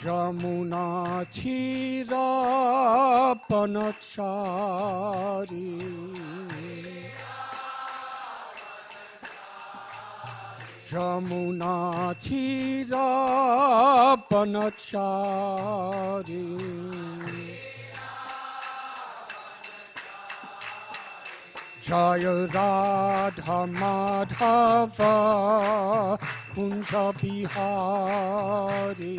Jamuna Chira Panachari Jamuna Chira Panachari Jaya Radha Madhava Kunja Bihari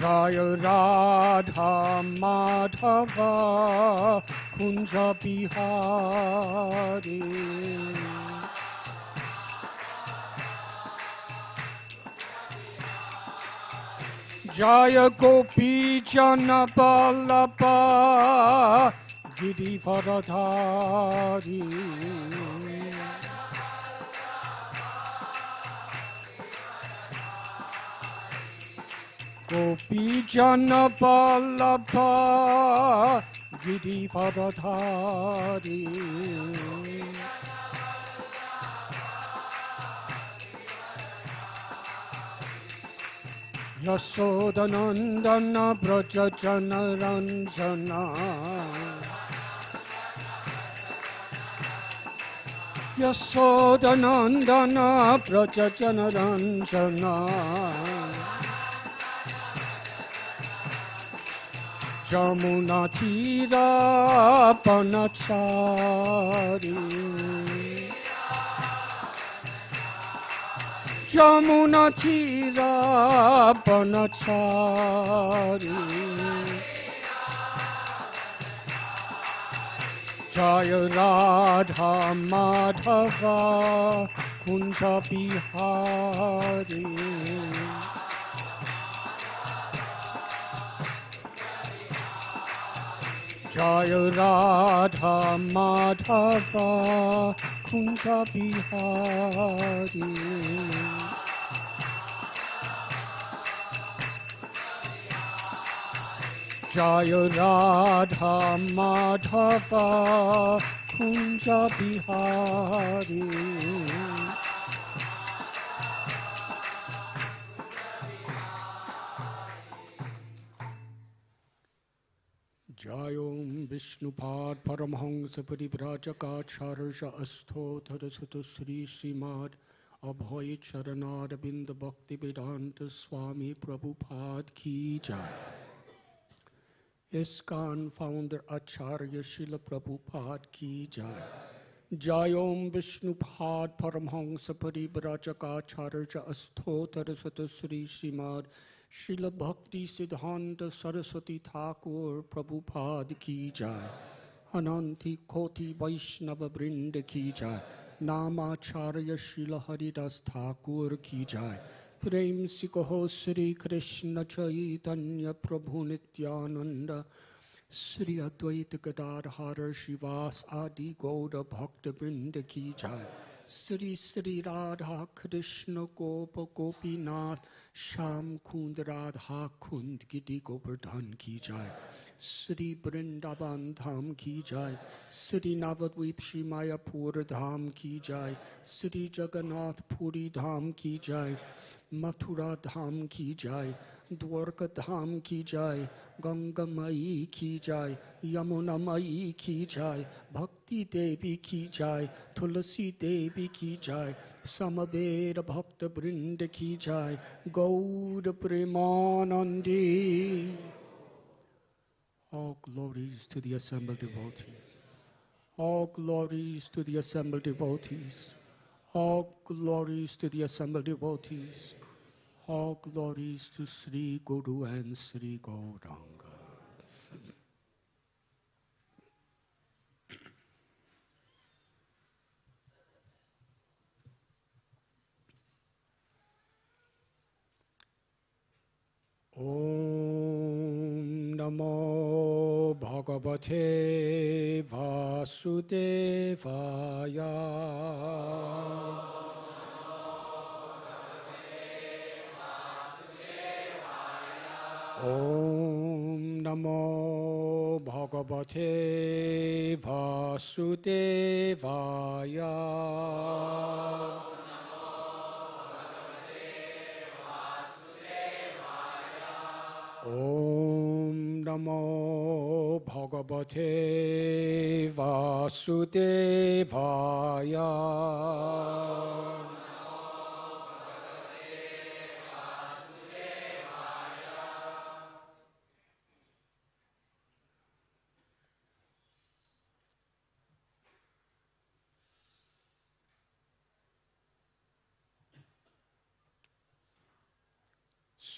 Jaya Radha Madhava Kunja Bihari Jaya Gopi Jana Ballabha Giri Varadhari Gopi Jana Ballabha Giri Varadhari Yasodanandana Braja Jana Ranjana Yasodanandana Braja Jana Ranjana Jamuna Tira Panachari Jamuna Tira Panachari Jaya Radha Madhava Kunja Bihari Jaya Radha Madhava Kunja Bihari Jaya Radha Madhava Kunja Bihari Jayom Vishnupad Paramhansa Parivrajakacharsha Asthothara Sutta Sri Srimad Abhay Charanada Binda Bhakti Vedanta Swami Prabhupada Ki Jai ISKCON founder Acharya Srila Prabhupada Ki Jai Jayom Vishnupad Paramhansa Parivrajakacharsha Asthothara Sutta Sri Srimad Srila Bhakti Siddhanta Saraswati Thakur Prabhupada Ki Jai Ananti Koti Vaishnava Vrinda Ki Jai Namacharya Srila Haridas Thakur Ki Jai Prem Sikaho Sri Krishna Chaitanya Prabhu Nityananda Sri Advaita Gadadhara Shivas Adi Gauda Bhakta Vrinda Ki Jai Sri Sri Radha Krishna Gopa Gopinath Sham Kund Radha Kund Gidi Govardhan Ki Jai Sri Vrindavan Dham Ki Jai Sri Navadvip Shri Mayapur Dham Ki Jai Sri Jagannath Puri Dham Ki Jai Mathura Dham Ki Jai Dwarka Dham Ki Jai Ganga Mai Ki Jai Yamuna Mai Ki Jai Bhakti Devi Ki Jai Tulasi Devi Ki Jai Samaveda Bhakta Vrinda Ki Jai Gauda Premanandi. All glories to the assembled devotees. All glories to the assembled devotees. All glories to the assembled devotees. All glories to Sri Guru and Sri Gauranga. Om Namo Bhagavate Vasudevaya. Om Namo Bhagavate Vasudevaya. Vasudevaya. Om Namo Bhagavate Vasudevaya.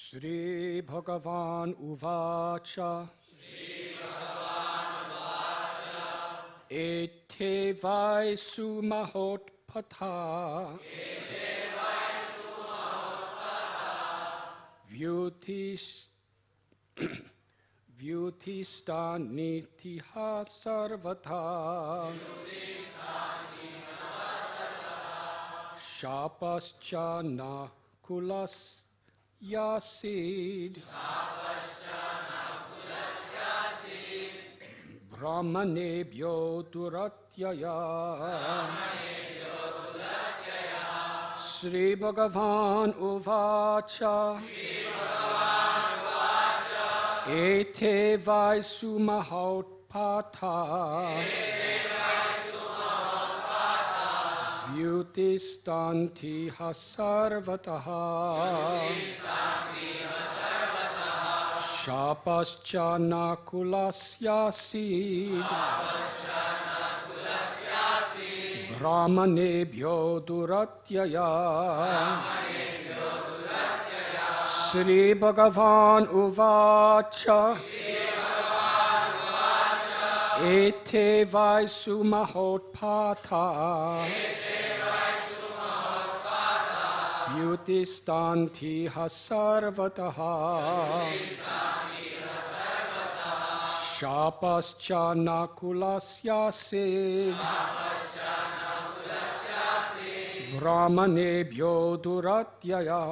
Shri Bhagavan Uvacha. Ete Vaisu Mahotpatha. Vyutistanitiha sarvata. Shapaschana kulas yasid. Brahmanebhyo duratyaya. Sri Bhagavan Uvacha. Ete Vaisu Mahotpatha. Vyutistanti hasarvataha. Shapaschana kulasyasid. Brahmanebhyo duratyaya. Sri Bhagavan Uvacha. Ete Vaisu Mahotpatha. Vyutistanti hasarvataha. Shapaschana kulasyasid. Brahmanebhyo duratyaya.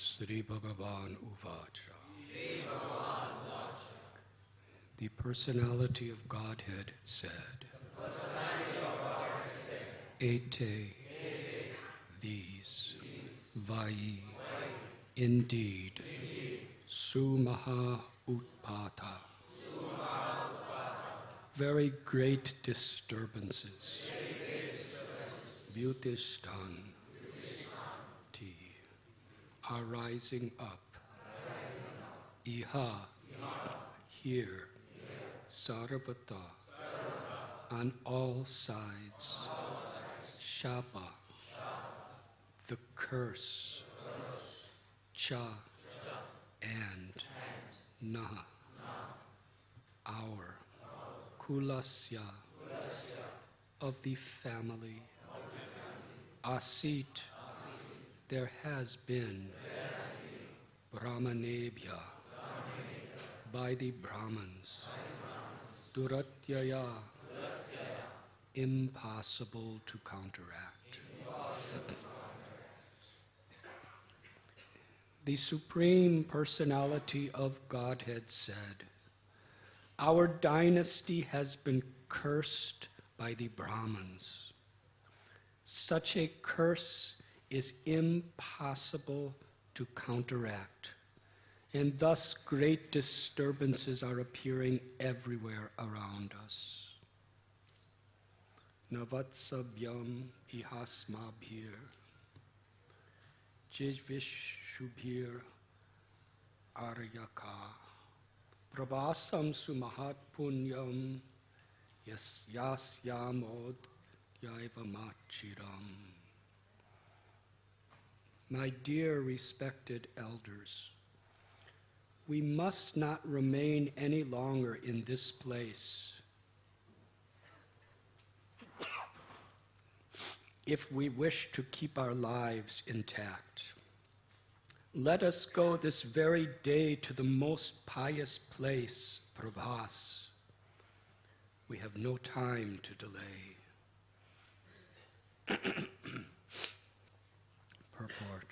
Sri Bhagavan Uvacha. The personality of Godhead said, Ete, these, Vai, indeed, Sumaha Utpata, very great disturbances, Bhutistan, Chowpatty are rising up. Iha, here, Sarvata, on all sides. Shapa, the curse. Cha, and. Naha, our. Kulasya, of the family. Asit, there has been. Brahmanebhya, by the Brahmins. Duratyaya, impossible to counteract. The Supreme Personality of Godhead said, "Our dynasty has been cursed by the Brahmins. Such a curse is impossible to counteract, and thus great disturbances are appearing everywhere around us. Navatsabhyam ihasmabhir, jivishubhir aryaka, prabhasam sumahat punyam, yasyamod yaivamachiram." My dear respected elders, we must not remain any longer in this place if we wish to keep our lives intact. Let us go this very day to the most pious place, Prabhas. We have no time to delay. Purport.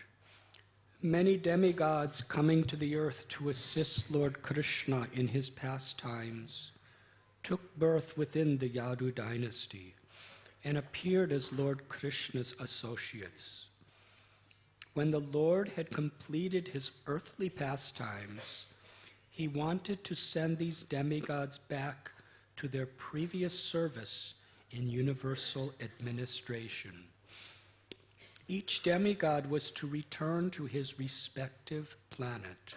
Many demigods coming to the earth to assist Lord Krishna in his pastimes took birth within the Yadu dynasty and appeared as Lord Krishna's associates. When the Lord had completed his earthly pastimes, he wanted to send these demigods back to their previous service in universal administration. Each demigod was to return to his respective planet.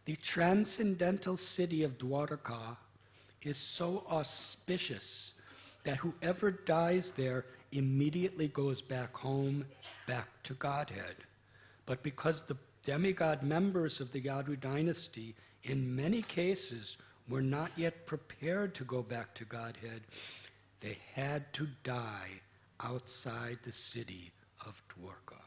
The transcendental city of Dwarka is so auspicious that whoever dies there immediately goes back home, back to Godhead. But because the demigod members of the Yadu dynasty, in many cases, were not yet prepared to go back to Godhead, they had to die outside the city of Dwarka.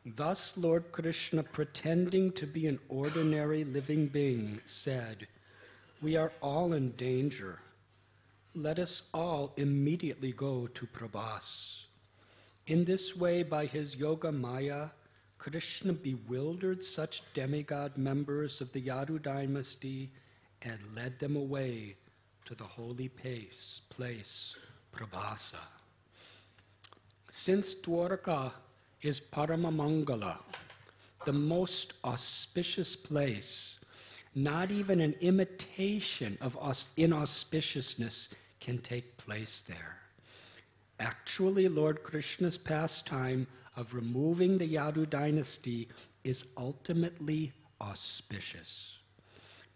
Thus Lord Krishna, pretending to be an ordinary living being, said, "We are all in danger. Let us all immediately go to Prabhas." In this way, by his yoga maya, Krishna bewildered such demigod members of the Yadu dynasty and led them away to the holy place, Prabhasa. Since Dwarka is Paramamangala, the most auspicious place, not even an imitation of inauspiciousness can take place there. Actually, Lord Krishna's pastime of removing the Yadu dynasty is ultimately auspicious.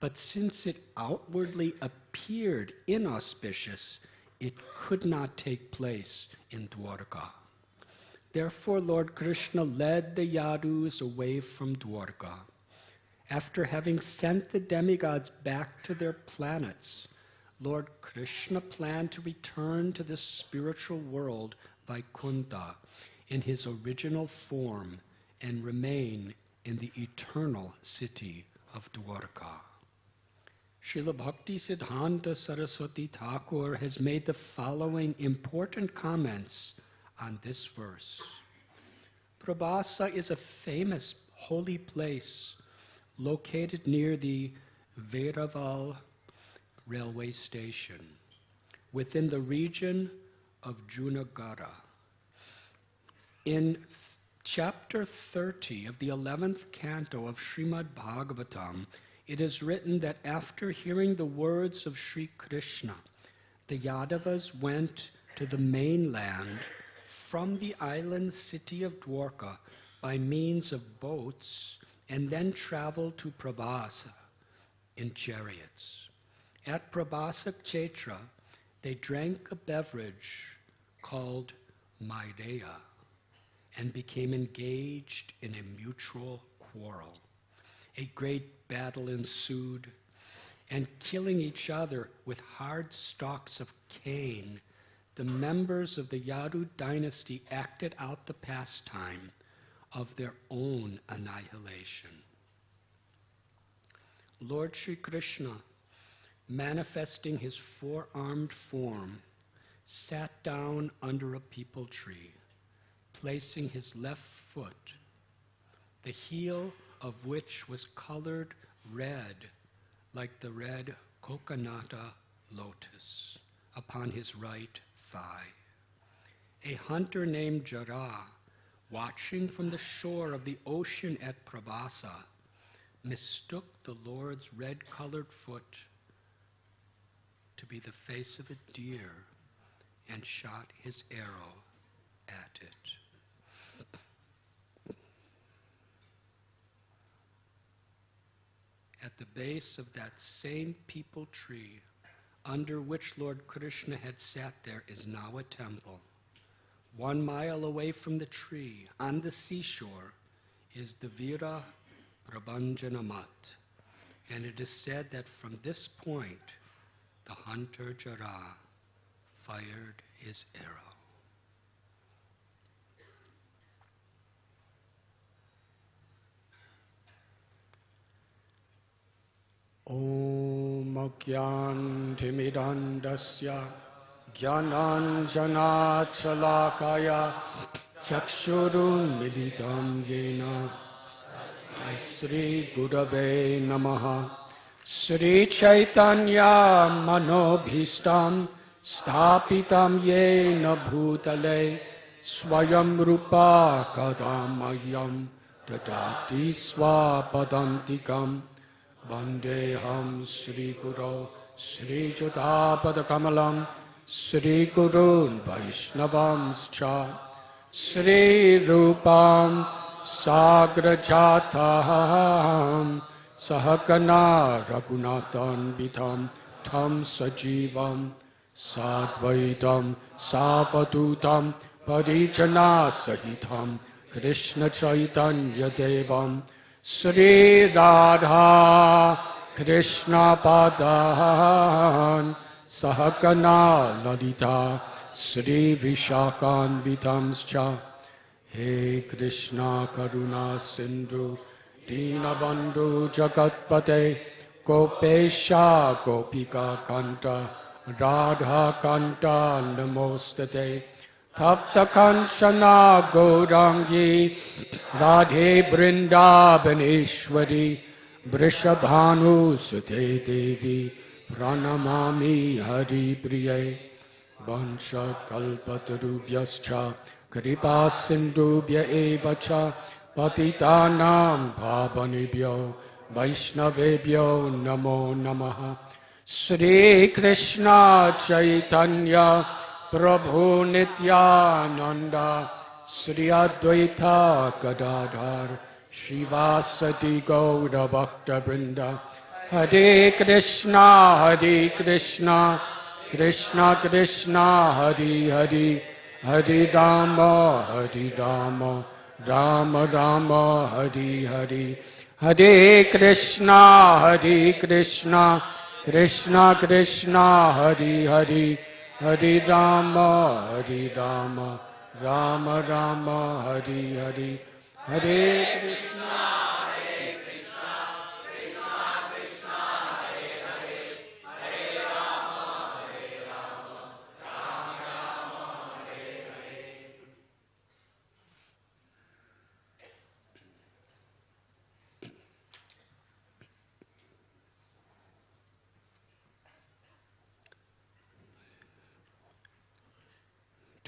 But since it outwardly appeared inauspicious, it could not take place in Dwarka. Therefore, Lord Krishna led the Yadus away from Dwarka. After having sent the demigods back to their planets, Lord Krishna planned to return to the spiritual world, Vaikuntha, in his original form and remain in the eternal city of Dwarka. Srila Bhakti Siddhanta Saraswati Thakur has made the following important comments on this verse. Prabhasa is a famous holy place located near the Vrindavan railway station within the region of Junagara. In chapter 30 of the 11th canto of Srimad Bhagavatam, It is written that after hearing the words of Sri Krishna, the Yadavas went to the mainland from the island city of Dwarka by means of boats and then traveled to Prabhasa in chariots. At Prabhasa Kshetra, they drank a beverage called Maireya and became engaged in a mutual quarrel. A great battle ensued, and killing each other with hard stalks of cane, the members of the Yadu dynasty acted out the pastime of their own annihilation. Lord Sri Krishna, manifesting his four-armed form, sat down under a peepal tree, placing his left foot, the heel of which was colored red like the red coconata lotus, upon his right thigh. A hunter named Jara, watching from the shore of the ocean at Prabhasa, mistook the Lord's red-colored foot to be the face of a deer and shot his arrow at it. At the base of that same peepal tree, under which Lord Krishna had sat there, is now a temple. 1 mile away from the tree, on the seashore, is the Vira Prabhanjana Mat, and it is said that from this point, the hunter Jara fired his arrow. Om Agyantimidandasya Jnananjana Chalakaya Chakshurun Militam Yena Sri Gurave Namaha Sri Chaitanya Manobhishtam Sthapitam Yena Bhutale Swayam Rupa Kadamayam Tadati Swapadantikam Vandeham Sri Guru Sri Judapada Kamalam Sri Gurun Vaishnavamscha Sri Rupam Sagrajataham Sahakana Raghunathan Bitham Tam Sajivam Sadvaitam Savadutam Parijana Sahitam Krishna Chaitanya Devam Sri Radha Krishna Padan Sahakana Lalita Sri Vishakan Vitamscha He Krishna Karuna Sindhu Dinabandhu Jagatpate Gopesha Gopika Kanta Radha Kanta Namostate Tapta Kanchana Gaurangi Radhe Vrindavaneshwari Vrishabhanu Sute Devi Pranamami Hari Priye Vansha Kalpatarubhyascha Kripa Sindhubhya Evacha Patitanam Bhavanibhyo Vaishnavebhyo Namo Namaha Sri Krishna Chaitanya Prabhu Nityananda Sri Advaita Gadadhar Shivasati Gaura Bhakta Vrinda Hare Krishna Krishna Krishna Hare Hare Hare Rama Rama Rama Hare Hare Hare Krishna Krishna Krishna Hare Hare Hare Rama Rama Rama Hare Hare Hare Krishna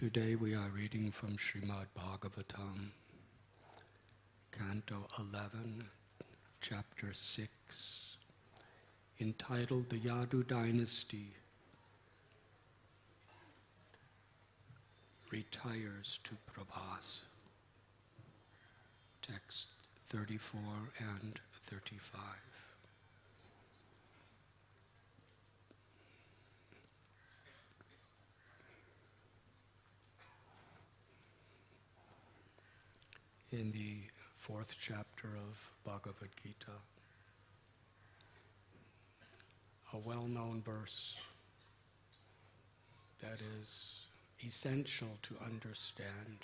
Today we are reading from Srimad Bhagavatam, Canto 11, Chapter 6, entitled The Yadu Dynasty Retires to Prabhas. Text 34 and 35. In the 4th chapter of Bhagavad Gita, a well-known verse that is essential to understand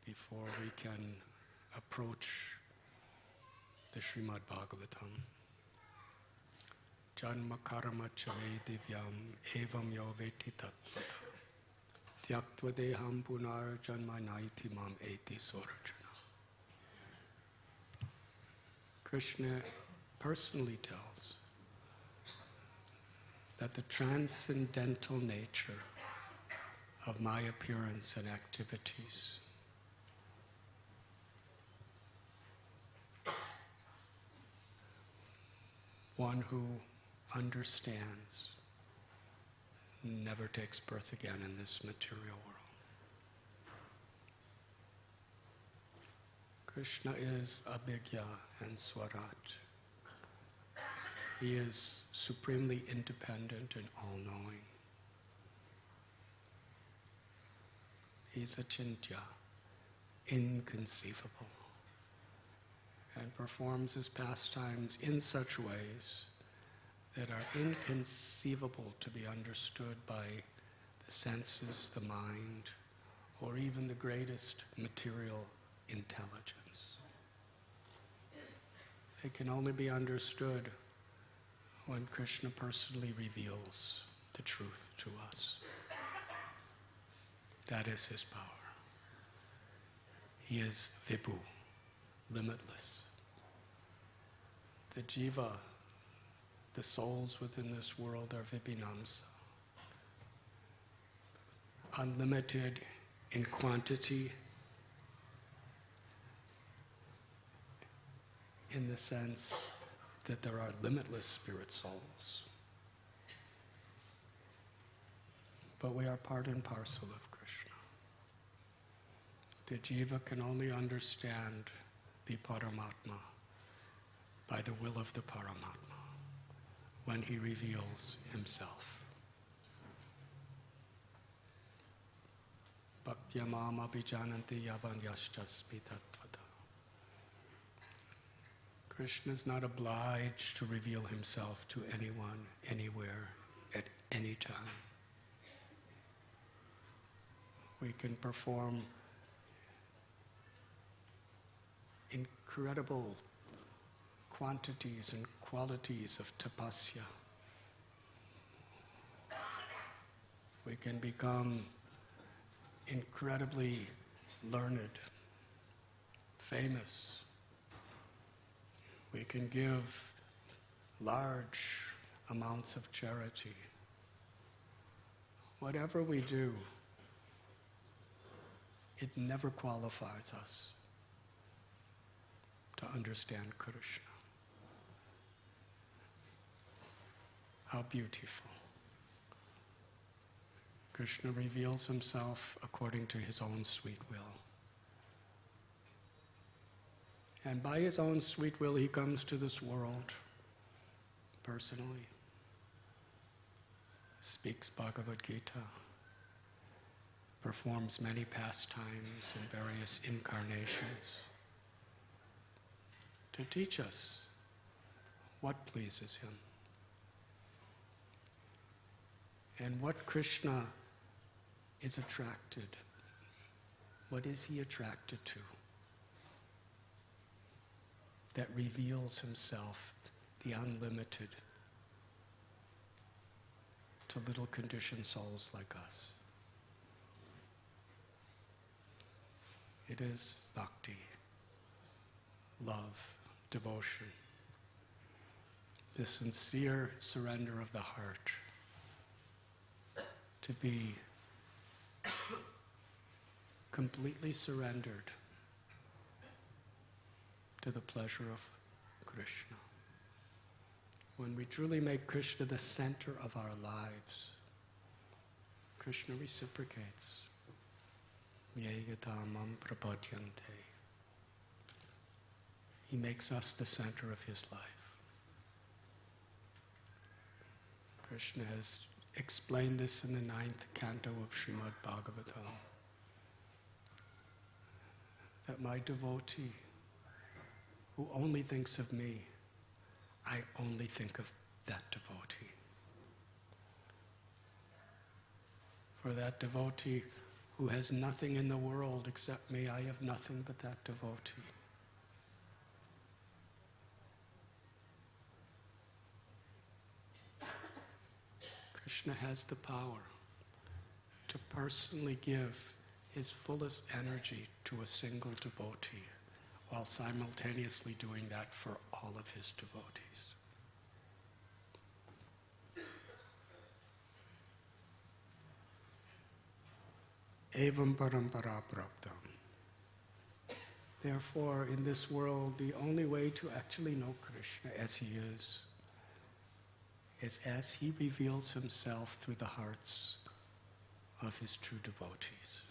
before we can approach the Srimad Bhagavatam. Janma karma chave divyam evam yo veti tattvata tyaktva deham punar janma naiti mam eti sorajana. Krishna personally tells that the transcendental nature of my appearance and activities one who understands never takes birth again in this material world. Krishna is Abhigya and Swarat. He is supremely independent and all-knowing. He's Achintya, inconceivable, and performs his pastimes in such ways that are inconceivable to be understood by the senses, the mind, or even the greatest material intelligence. They can only be understood when Krishna personally reveals the truth to us. That is his power. He is Vibhu, limitless. The jiva, the souls within this world, are Vibhinamsa, unlimited in quantity, in the sense that there are limitless spirit souls. But we are part and parcel of Krishna. The jiva can only understand the Paramatma by the will of the Paramatma when he reveals himself. Bhaktya mam abhijananti yavan yashchasmi tattvata. Krishna is not obliged to reveal himself to anyone, anywhere, at any time. We can perform incredible quantities and qualities of tapasya. We can become incredibly learned, famous. We can give large amounts of charity. Whatever we do, it never qualifies us to understand Krishna. How beautiful. Krishna reveals himself according to his own sweet will. And by his own sweet will, he comes to this world personally, speaks Bhagavad Gita, performs many pastimes in various incarnations to teach us what pleases him and what Krishna is attracted. What is he attracted to that reveals himself, the unlimited, to little conditioned souls like us? It is bhakti, love, devotion, the sincere surrender of the heart to be completely surrendered to the pleasure of Krishna. when we truly make Krishna the center of our lives, Krishna reciprocates. Yegatamam prapadyante. He makes us the center of his life. Krishna has explained this in the 9th canto of Srimad Bhagavatam, that my devotee who only thinks of me, I only think of that devotee. For that devotee who has nothing in the world except me, I have nothing but that devotee. Krishna has the power to personally give his fullest energy to a single devotee, while simultaneously doing that for all of his devotees. Evam parampara praptam. Therefore, in this world, the only way to actually know Krishna as he is as he reveals himself through the hearts of his true devotees.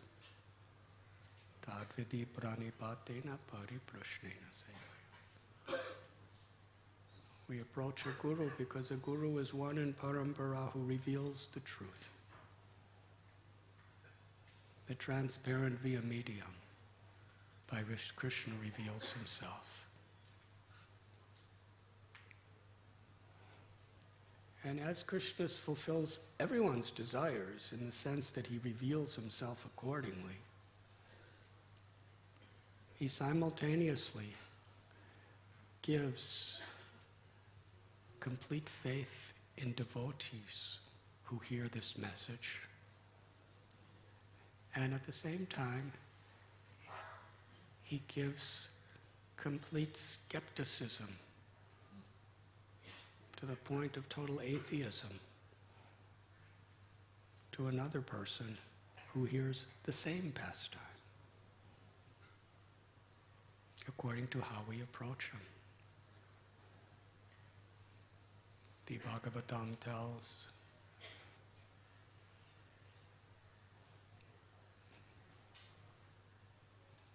Tadvidi pranipatena pariprashnena sevaya. We approach a guru because a guru is one in parampara who reveals the truth, the transparent via medium by which Krishna reveals himself. And as Krishna fulfills everyone's desires in the sense that he reveals himself accordingly, he simultaneously gives complete faith in devotees who hear this message. And at the same time, he gives complete skepticism to the point of total atheism to another person who hears the same pastime, according to how we approach him. The Bhagavatam tells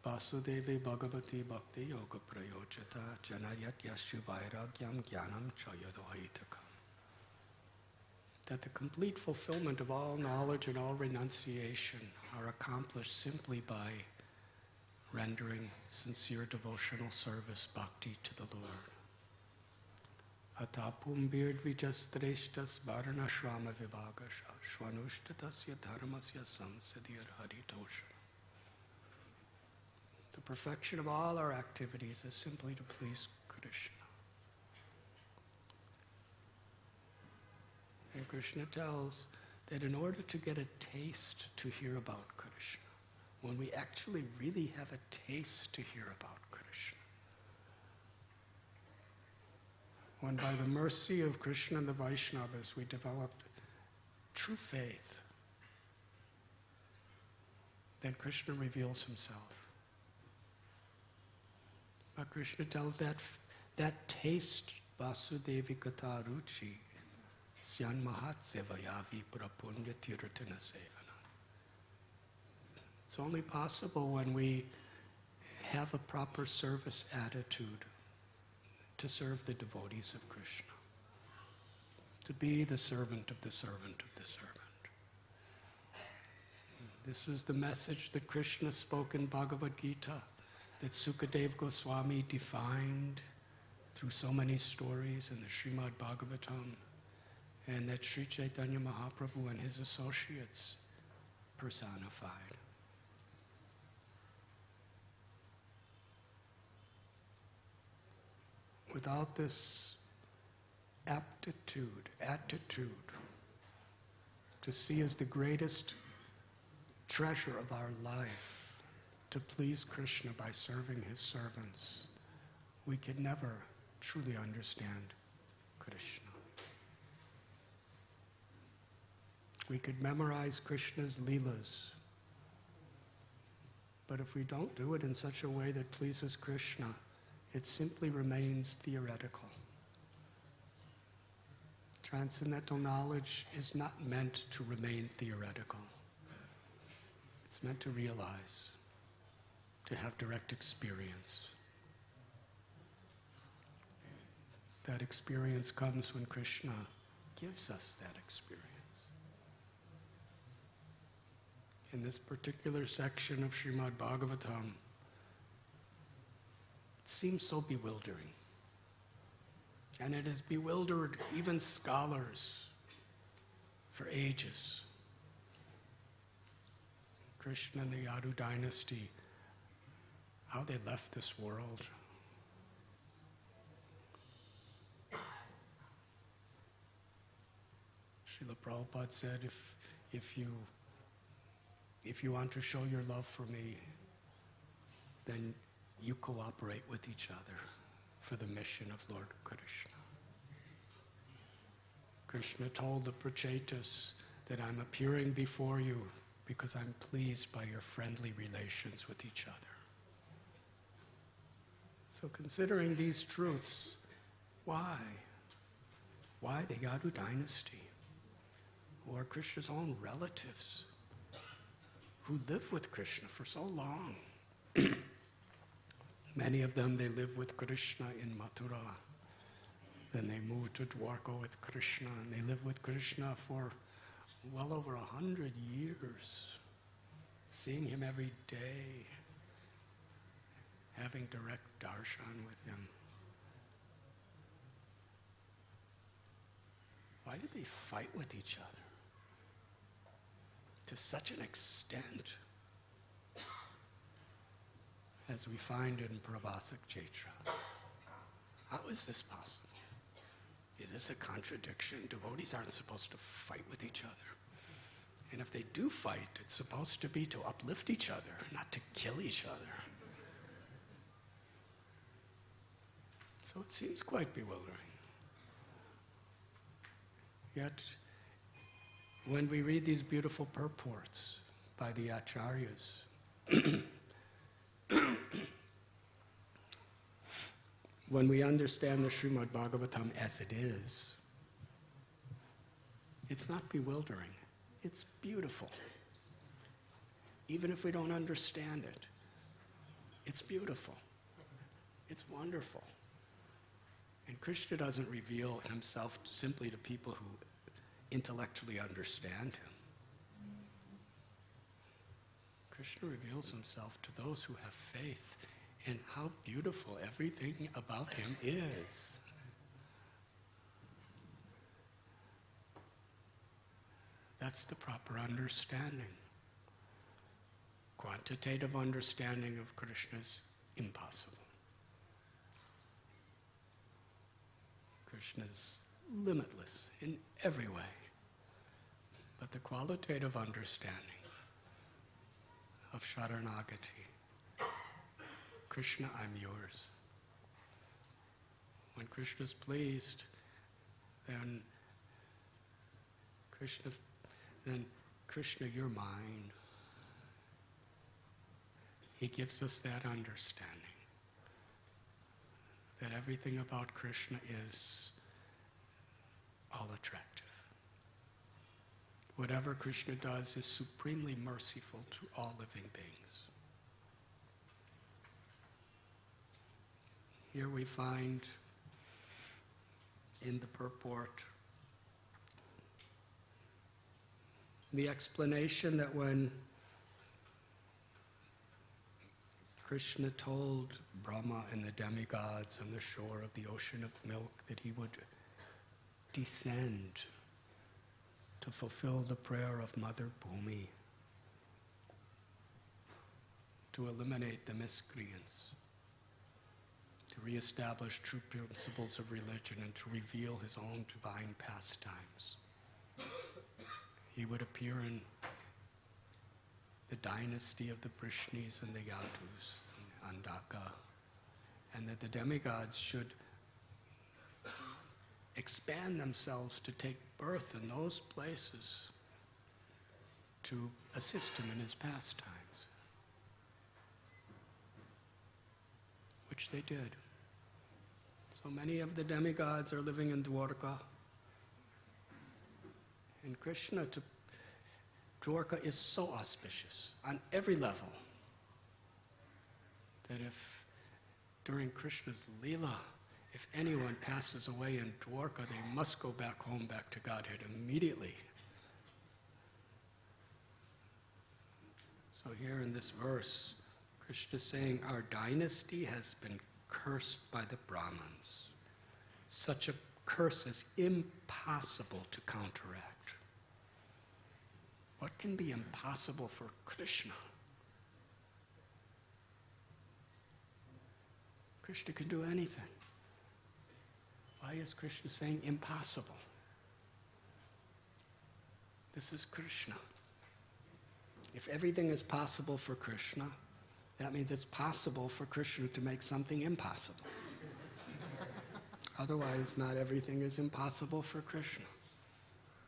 Vasudevi Bhagavati Bhakti Yoga Prayojata Janayat Yashu Vairagyam Jnanam Chayadohitakam. That the complete fulfillment of all knowledge and all renunciation are accomplished simply by rendering sincere devotional service, bhakti, to the Lord. Atapum birdvijastreshtas varanashrama vibhagasha shvanushtatasya dharmasya samsadir haritosha. The perfection of all our activities is simply to please Krishna. And Krishna tells that in order to get a taste to hear about Krishna, when we actually really have a taste to hear about Krishna, when by the mercy of Krishna and the Vaishnavas we develop true faith, then Krishna reveals himself. But Krishna tells that taste, Vasudevi Kata Ruchi, Syan Mahat Sevayavi Prapunya Tirtana Sevana. It's only possible when we have a proper service attitude to serve the devotees of Krishna, to be the servant of the servant of the servant. This was the message that Krishna spoke in Bhagavad Gita, that Sukadeva Goswami defined through so many stories in the Srimad Bhagavatam, and that Sri Chaitanya Mahaprabhu and his associates personified. Without this attitude to see as the greatest treasure of our life, to please Krishna by serving his servants, we could never truly understand Krishna. We could memorize Krishna's Leelas, but if we don't do it in such a way that pleases Krishna, it simply remains theoretical. Transcendental knowledge is not meant to remain theoretical. It's meant to realize, to have direct experience. That experience comes when Krishna gives us that experience. In this particular section of Srimad Bhagavatam, it seems so bewildering. And it has bewildered even scholars for ages. Krishna and the Yadu dynasty, how they left this world. Srila Prabhupada said, if you want to show your love for me, then you cooperate with each other for the mission of Lord Krishna. Krishna told the Prachetas that I'm appearing before you because I'm pleased by your friendly relations with each other. So considering these truths, why? Why the Yadu dynasty, who are Krishna's own relatives, who lived with Krishna for so long? Many of them, they lived with Krishna in Mathura. Then they moved to Dwarka with Krishna, and they lived with Krishna for well over 100 years, seeing him every day, having direct darshan with him. Why did they fight with each other to such an extent, as we find in Prabhasak Chaitra? How is this possible? Is this a contradiction? Devotees aren't supposed to fight with each other. And if they do fight, it's supposed to be to uplift each other, not to kill each other. So it seems quite bewildering. Yet, when we read these beautiful purports by the acharyas, when we understand the Srimad Bhagavatam as it is, it's not bewildering, it's beautiful. Even if we don't understand it, it's beautiful, it's wonderful. And Krishna doesn't reveal himself simply to people who intellectually understand him. Krishna reveals himself to those who have faith in how beautiful everything about him is. That's the proper understanding. Quantitative understanding of Krishna is impossible. Krishna is limitless in every way. But the qualitative understanding of Sharanagati, Krishna, I'm yours. When Krishna is pleased, then Krishna, you're mine. He gives us that understanding, that everything about Krishna is all attractive. Whatever Krishna does is supremely merciful to all living beings. Here we find in the purport the explanation that when Krishna told Brahma and the demigods on the shore of the ocean of milk that he would descend to fulfill the prayer of Mother Bhumi, to eliminate the miscreants, to reestablish true principles of religion, and to reveal his own divine pastimes. He would appear in the dynasty of the Brishnis and the Yadus, Andaka, and that the demigods should expand themselves to take birth in those places to assist him in his pastimes, which they did. So many of the demigods are living in Dwarka. And Krishna to Dwarka is so auspicious on every level that if during Krishna's Leela, if anyone passes away in Dwarka, they must go back home, back to Godhead immediately. So here in this verse, Krishna is saying our dynasty has been cursed by the Brahmins. Such a curse is impossible to counteract. What can be impossible for Krishna? Krishna can do anything. Why is Krishna saying impossible? This is Krishna. If everything is possible for Krishna, that means it's possible for Krishna to make something impossible. Otherwise, not everything is impossible for Krishna.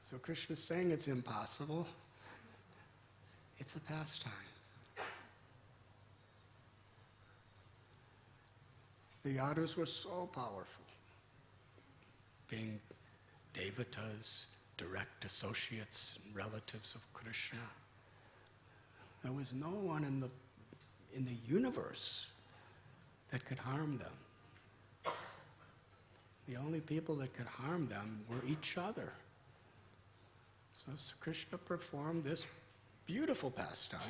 So Krishna is saying it's impossible. It's a pastime. The Yadus were so powerful, being devatas, direct associates and relatives of Krishna. There was no one in the universe that could harm them. The only people that could harm them were each other. So Krishna performed this beautiful pastime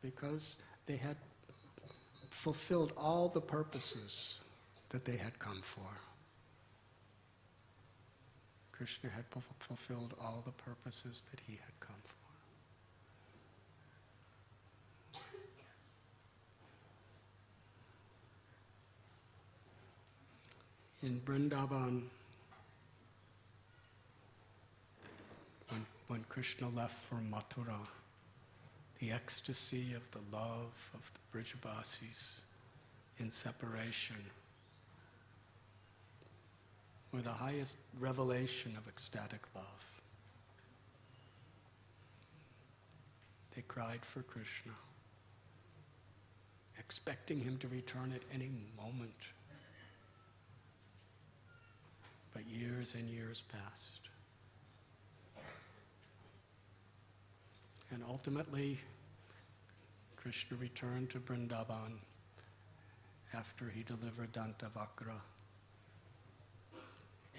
because they had fulfilled all the purposes that they had come for. Krishna had fulfilled all the purposes that he had come for. In Vrindavan, when Krishna left for Mathura, the ecstasy of the love of the Brijavasis in separation were the highest revelation of ecstatic love. They cried for Krishna, expecting him to return at any moment. But years and years passed. And ultimately, Krishna returned to Vrindavan after he delivered Dantavakra.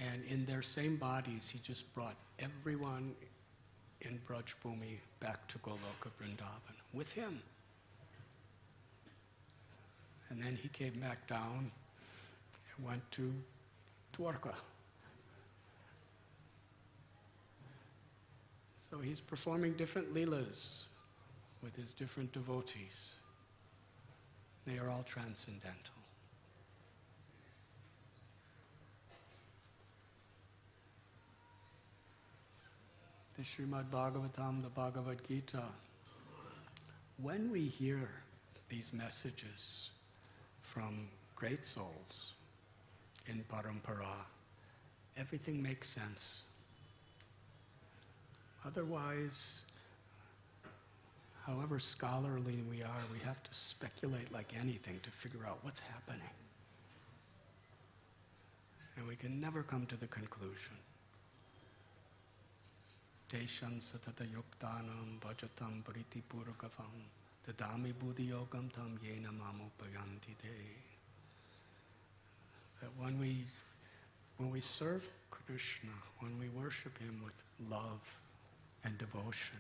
And in their same bodies, he just brought everyone in Braj Bhumi back to Goloka Vrindavan with him. And then he came back down and went to Dwarka. So he's performing different leelas with his different devotees. They are all transcendental. The Srimad Bhagavatam, the Bhagavad Gita, when we hear these messages from great souls in Parampara, everything makes sense. Otherwise, however scholarly we are, we have to speculate like anything to figure out what's happening. And we can never come to the conclusion. Tesham satata yuktanam bhajatam pariti purakavam dadami buddhi yogam tam yena mamupayanti te. That when we serve Krishna, when we worship him with love and devotion,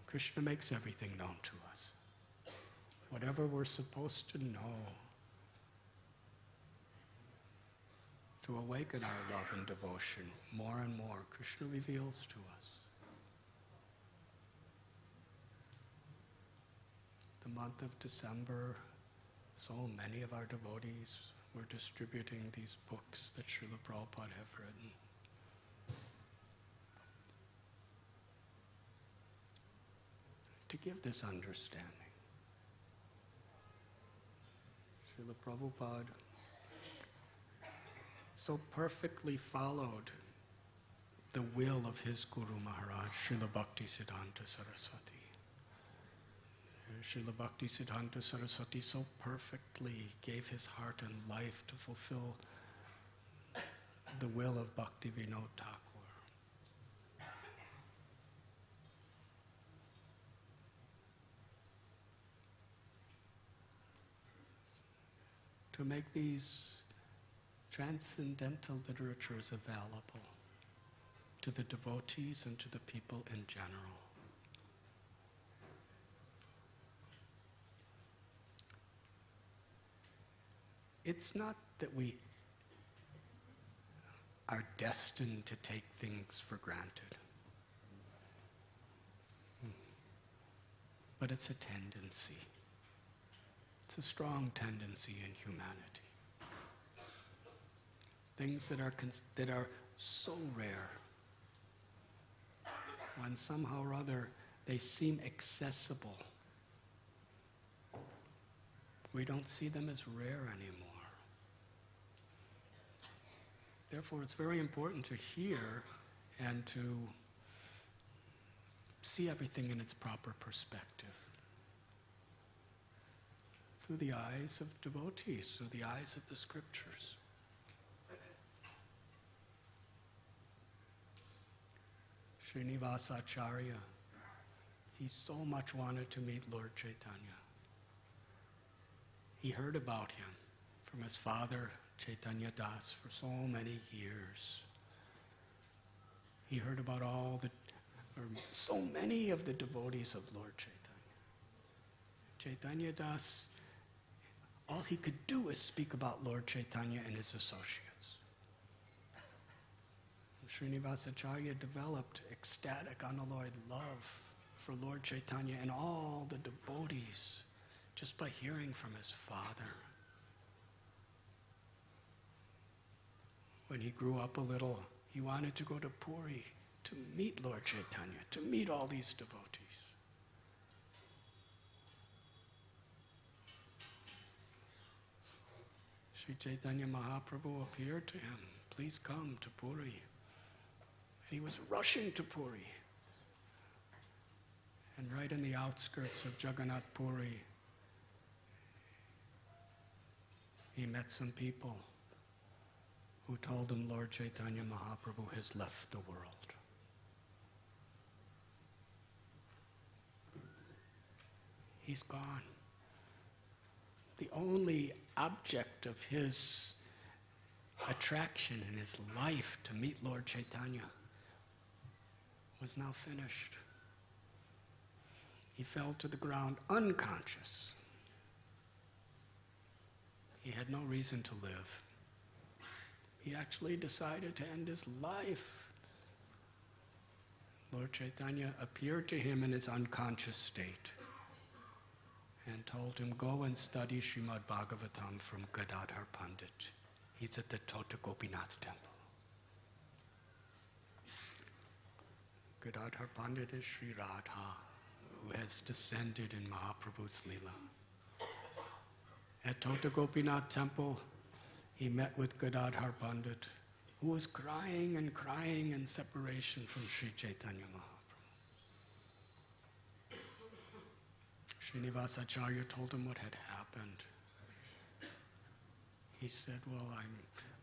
Krishna makes everything known to us. Whatever we're supposed to know to awaken our love and devotion more and more, Krishna reveals to us. The month of December, so many of our devotees were distributing these books that Srila Prabhupada have written. To give this understanding. Srila Prabhupada so perfectly followed the will of his Guru Maharaj, Srila Bhaktisiddhanta Saraswati. Srila Bhaktisiddhanta Saraswati so perfectly gave his heart and life to fulfill the will of Bhaktivinoda Thakur. To make these transcendental literatures available to the devotees and to the people in general. It's not that we are destined to take things for granted, but it's a tendency. It's a strong tendency in humanity. Things that are so rare, when somehow or other they seem accessible, we don't see them as rare anymore. Therefore, it's very important to hear and to see everything in its proper perspective. Through the eyes of devotees, through the eyes of the scriptures. Srinivasa Acharya, he so much wanted to meet Lord Chaitanya. He heard about him from his father, Chaitanya Das, for so many years. He heard about so many of the devotees of Lord Chaitanya. Chaitanya Das, all he could do was speak about Lord Chaitanya and his associates. Srinivasa Acharya developed ecstatic, unalloyed love for Lord Chaitanya and all the devotees just by hearing from his father. When he grew up a little, he wanted to go to Puri to meet Lord Chaitanya, to meet all these devotees. Sri Chaitanya Mahaprabhu appeared to him, please come to Puri. And he was rushing to Puri. And right in the outskirts of Jagannath Puri, he met some people who told him Lord Chaitanya Mahaprabhu has left the world. He's gone. The only object of his attraction in his life to meet Lord Chaitanya was now finished. He fell to the ground unconscious. He had no reason to live. He actually decided to end his life. Lord Chaitanya appeared to him in his unconscious state and told him, go and study Srimad Bhagavatam from Gadadhar Pandit. He's at the Tota Gopinath temple. Gadadhar Pandit is Sri Radha, who has descended in Mahaprabhu's Leela. At Tota Gopinath temple, he met with Gadadhar Pandit, who was crying and crying in separation from Sri Chaitanya Mahaprabhu. Srinivasa Acharya told him what had happened. He said, well,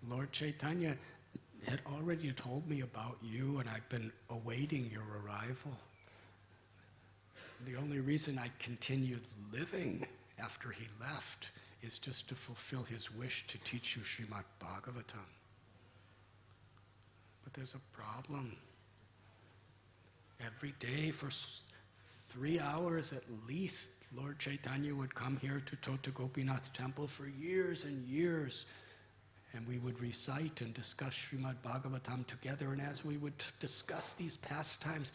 Lord Chaitanya had already told me about you, and I've been awaiting your arrival. The only reason I continued living after he left is just to fulfill his wish to teach you Srimad Bhagavatam. But there's a problem. Every day for 3 hours at least, Lord Chaitanya would come here to Tota Gopinath temple for years and years, and we would recite and discuss Srimad Bhagavatam together, and as we would discuss these pastimes,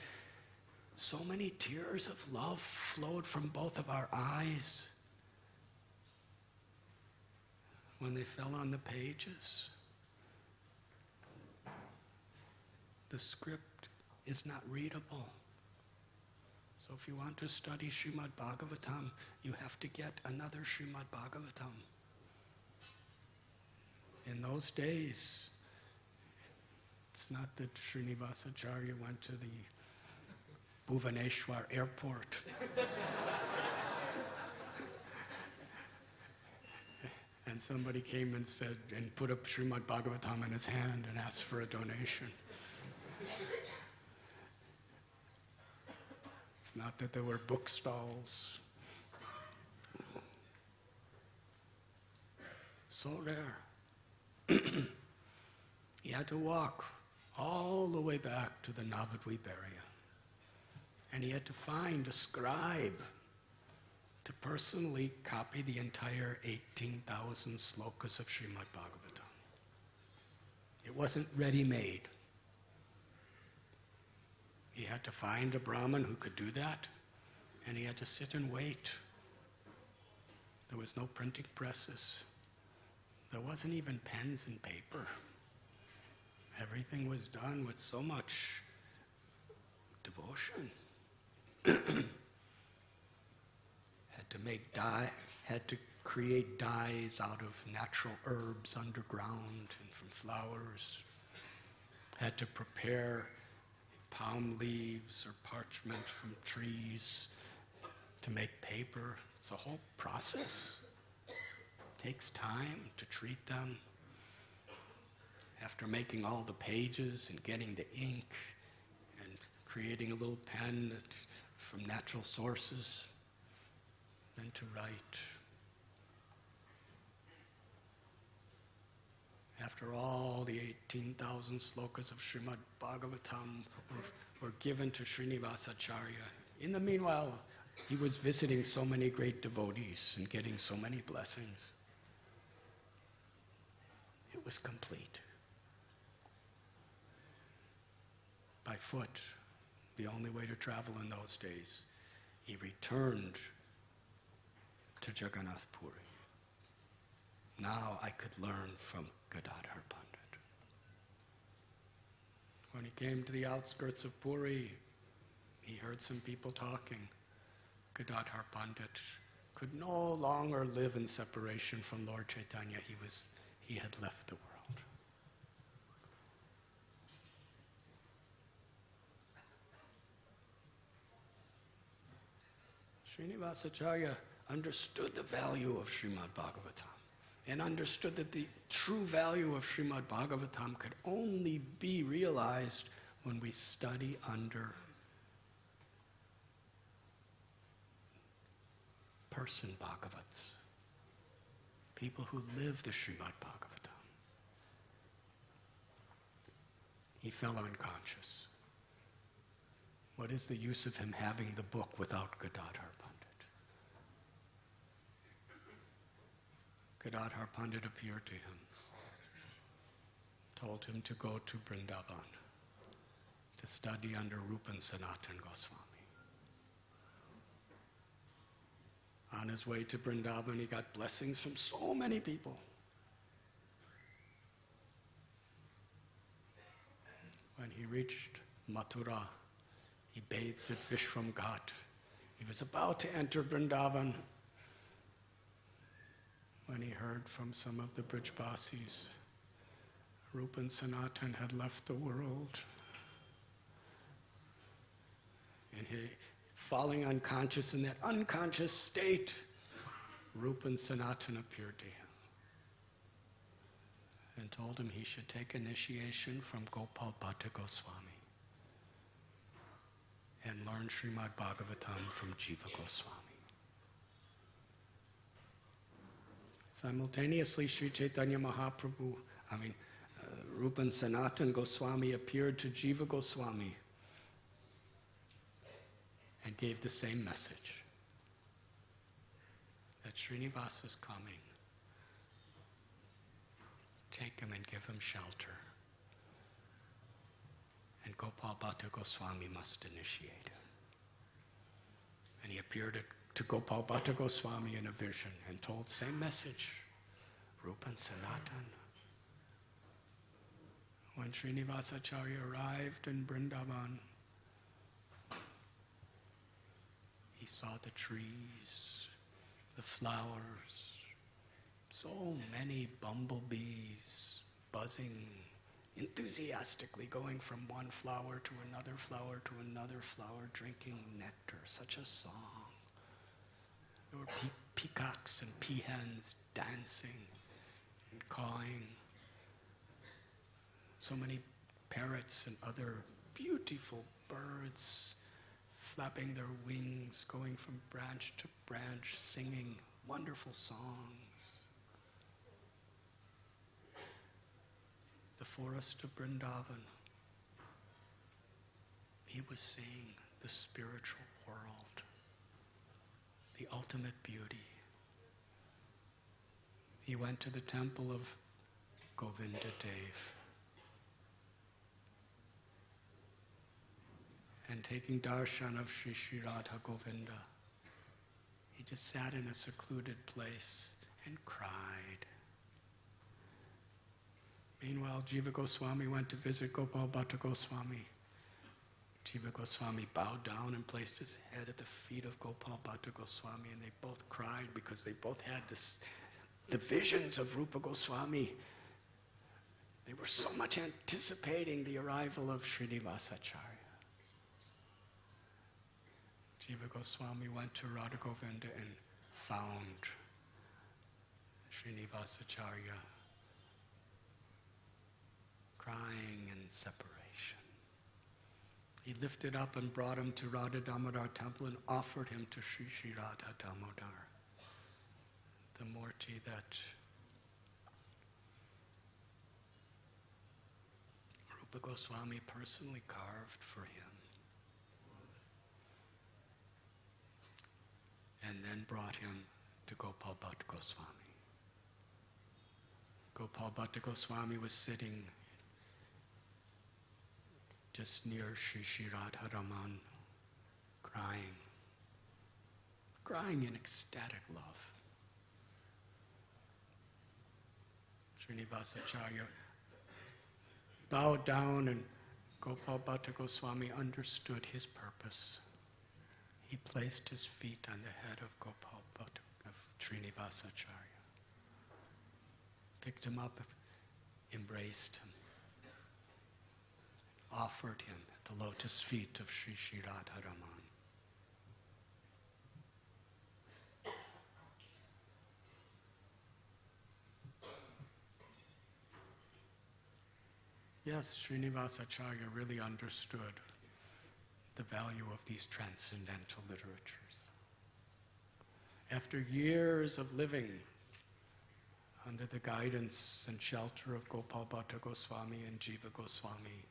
so many tears of love flowed from both of our eyes when they fell on the pages. The script is not readable. So if you want to study Srimad Bhagavatam, you have to get another Srimad Bhagavatam. In those days, it's not that Srinivasa Acharya went to the Bhuvaneshwar airport And somebody came and said, and put up Srimad Bhagavatam in his hand and asked for a donation. It's not that there were book stalls. So rare. He had to walk all the way back to the Navadvip area. And he had to find a scribe to personally copy the entire 18,000 slokas of Srimad Bhagavatam. It wasn't ready-made. He had to find a Brahmin who could do that, and he had to sit and wait. There was no printing presses. There wasn't even pens and paper. Everything was done with so much devotion. Had to create dyes out of natural herbs underground and from flowers. Had to prepare palm leaves or parchment from trees to make paper. It's a whole process. It takes time to treat them. After making all the pages and getting the ink and creating a little pen from natural sources, then to write. After all the 18,000 slokas of Srimad Bhagavatam were given to Srinivasacharya, in the meanwhile, he was visiting so many great devotees and getting so many blessings. It was complete. By foot, the only way to travel in those days, he returned to Jagannath Puri. Now I could learn from Gadadhar Pandit. When he came to the outskirts of Puri, he heard some people talking. Gadadhar Pandit could no longer live in separation from Lord Chaitanya. He had left the world. Srinivasacharya understood the value of Srimad Bhagavatam and understood that the true value of Srimad Bhagavatam could only be realized when we study under person Bhagavats, people who live the Srimad Bhagavatam. He fell unconscious. What is the use of him having the book without Gadadhar Pandit? Gadadhar Pandit appeared to him, told him to go to Vrindavan to study under Rupan Sanatan Goswami. On his way to Vrindavan, he got blessings from so many people. When he reached Mathura, he bathed at Vishram Ghat. He was about to enter Vrindavan when he heard from some of the Brijbasis, Rupan Sanatan had left the world. And he, falling unconscious in that unconscious state, Rupan Sanatan appeared to him and told him he should take initiation from Gopal Bhatta Goswami and learn Srimad Bhagavatam from Jiva Goswami. Simultaneously, Sri Chaitanya Mahaprabhu, Rupan Sanatan Goswami appeared to Jiva Goswami and gave the same message, that Srinivasa is coming. Take him and give him shelter. And Gopal Bhatta Goswami must initiate him. And he appeared to Gopal Bhatta Goswami in a vision and told the same message, Rupan Sanatan. When Srinivasacharya arrived in Vrindavan, he saw the trees, the flowers, so many bumblebees buzzing, enthusiastically going from one flower to another flower to another flower, drinking nectar, such a song. There were peacocks and peahens dancing, cawing. So many parrots and other beautiful birds flapping their wings, going from branch to branch, singing wonderful songs. The forest of Vrindavan, he was seeing the spiritual world, the ultimate beauty. He went to the temple of Govinda Dev. And taking darshan of Shri Radha Govinda, he just sat in a secluded place and cried. Meanwhile, Jiva Goswami went to visit Gopal Bhatta Goswami. Jiva Goswami bowed down and placed his head at the feet of Gopal Bhatta Goswami, and they both cried because they both had the visions of Rupa Goswami. They were so much anticipating the arrival of Srinivasacharya. Jiva Goswami went to Radha Govinda and found Srinivasacharya crying in separation. He lifted up and brought him to Radha Damodar temple and offered him to Sri Sri Radha Damodar, the Murti that Rupa Goswami personally carved for him. And then brought him to Gopal Bhatta Goswami. Gopal Bhatta Goswami was sitting just near Sri Sri Radha Raman, crying in ecstatic love. Srinivasacharya bowed down, and Gopal Bhatta Goswami understood his purpose. He placed his feet on the head of Gopal Bhatta, of Srinivasacharya, picked him up, embraced him, offered him at the lotus feet of Sri Sri Radha Raman. Yes, Srinivasacharya really understood the value of these transcendental literatures. After years of living under the guidance and shelter of Gopal Bhatta Goswami and Jiva Goswami,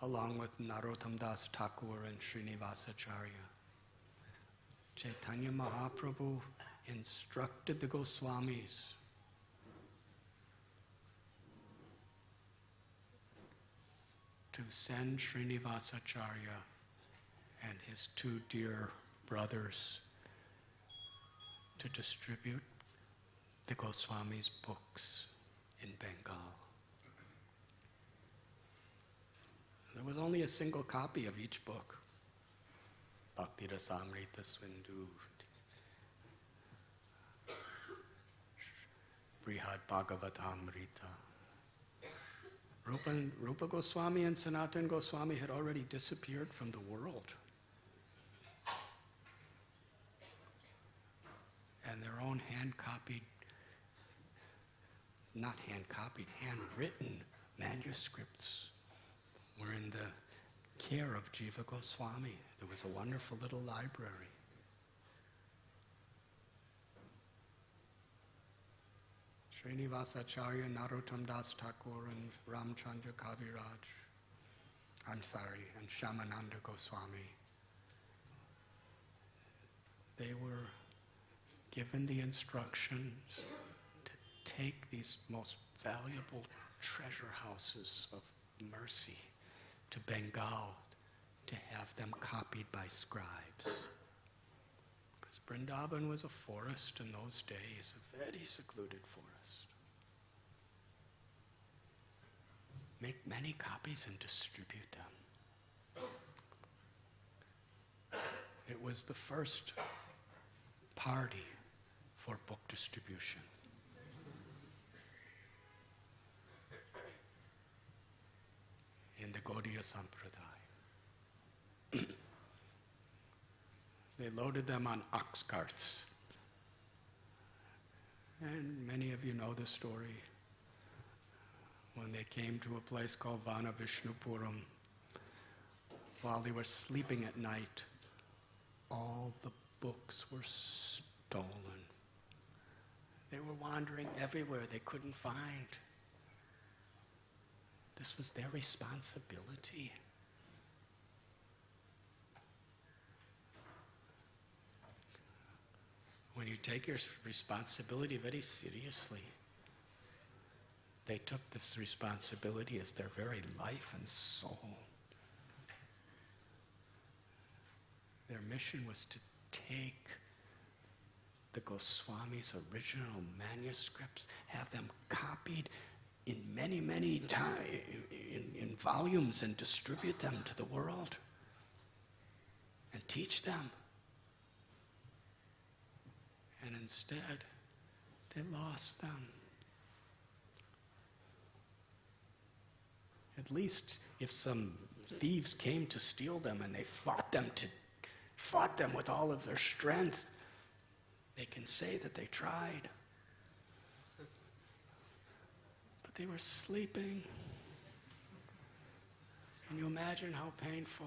along with Narottam Das Thakur and Srinivasacharya, Chaitanya Mahaprabhu instructed the Goswamis to send Srinivasacharya and his two dear brothers to distribute the Goswami's books in Bengal. There was only a single copy of each book. Bhakti Rasamrita Sindhu, Brihad Bhagavatamrita. Rupa Goswami and Sanatana Goswami had already disappeared from the world. And their own handwritten manuscripts were in the care of Jiva Goswami. There was a wonderful little library. Srinivasacharya, Narottam Das Thakur, and Ramchandra Kaviraj, and Shyamananda Goswami. They were given the instructions to take these most valuable treasure houses of mercy to Bengal to have them copied by scribes. Because Vrindavan was a forest in those days, a very secluded forest. Make many copies and distribute them. It was the first party for book distribution. In the Gaudiya Sampradaya. They loaded them on ox carts And many of you know the story. When they came to a place called Vana Vishnupuram, while they were sleeping at night, all the books were stolen. They were wandering everywhere they couldn't find. This was their responsibility. When you take your responsibility very seriously, they took this responsibility as their very life and soul. Their mission was to take the Goswami's original manuscripts, have them copied in many times, in volumes, and distribute them to the world and teach them. And instead, they lost them. At least if some thieves came to steal them and they fought them with all of their strength, they can say that they tried. But they were sleeping. Can you imagine how painful?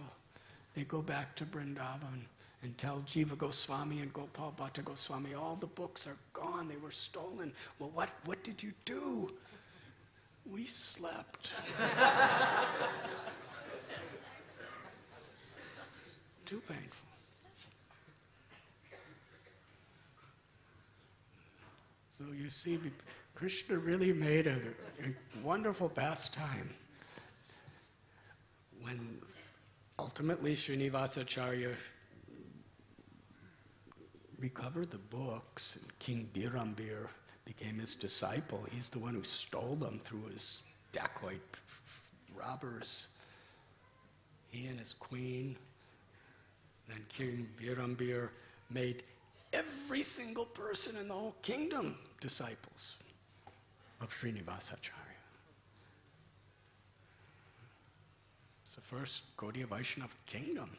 They go back to Vrindavan and tell Jiva Goswami and Gopal Bhatta Goswami, all the books are gone, they were stolen. Well, what did you do? We slept. Too painful. So you see, Krishna really made a wonderful pastime. When ultimately Srinivasacharya recovered the books, and King Birambir became his disciple. He's the one who stole them through his dacoit robbers. He and his queen. Then King Birambir made every single person in the whole kingdom disciples of Srinivasacharya. It's the first Gaudiya Vaishnava kingdom.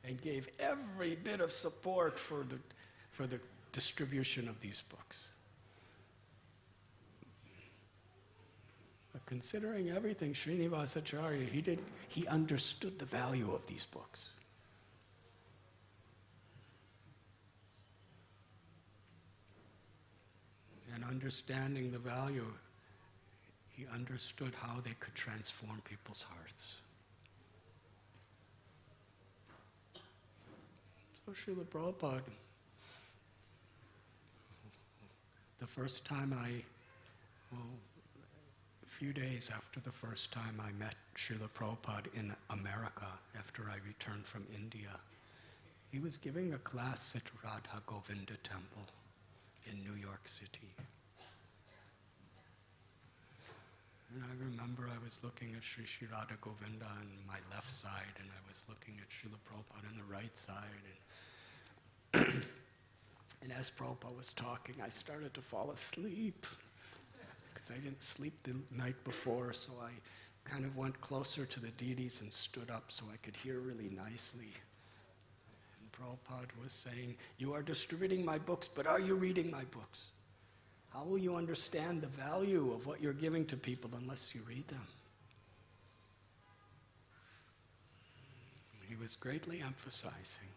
And gave every bit of support for the distribution of these books. But considering everything, Srinivasacharya, he understood the value of these books. And understanding the value, he understood how they could transform people's hearts. So Srila Prabhupada, the first time a few days after the first time I met Srila Prabhupada in America, after I returned from India, he was giving a class at Radha Govinda Temple in New York City. And I remember I was looking at Sri Radha Govinda on my left side, and I was looking at Srila Prabhupada on the right side. And as Prabhupada was talking, I started to fall asleep because I didn't sleep the night before, so I kind of went closer to the deities and stood up so I could hear really nicely. And Prabhupada was saying, "You are distributing my books, but are you reading my books? How will you understand the value of what you're giving to people unless you read them?" He was greatly emphasizing.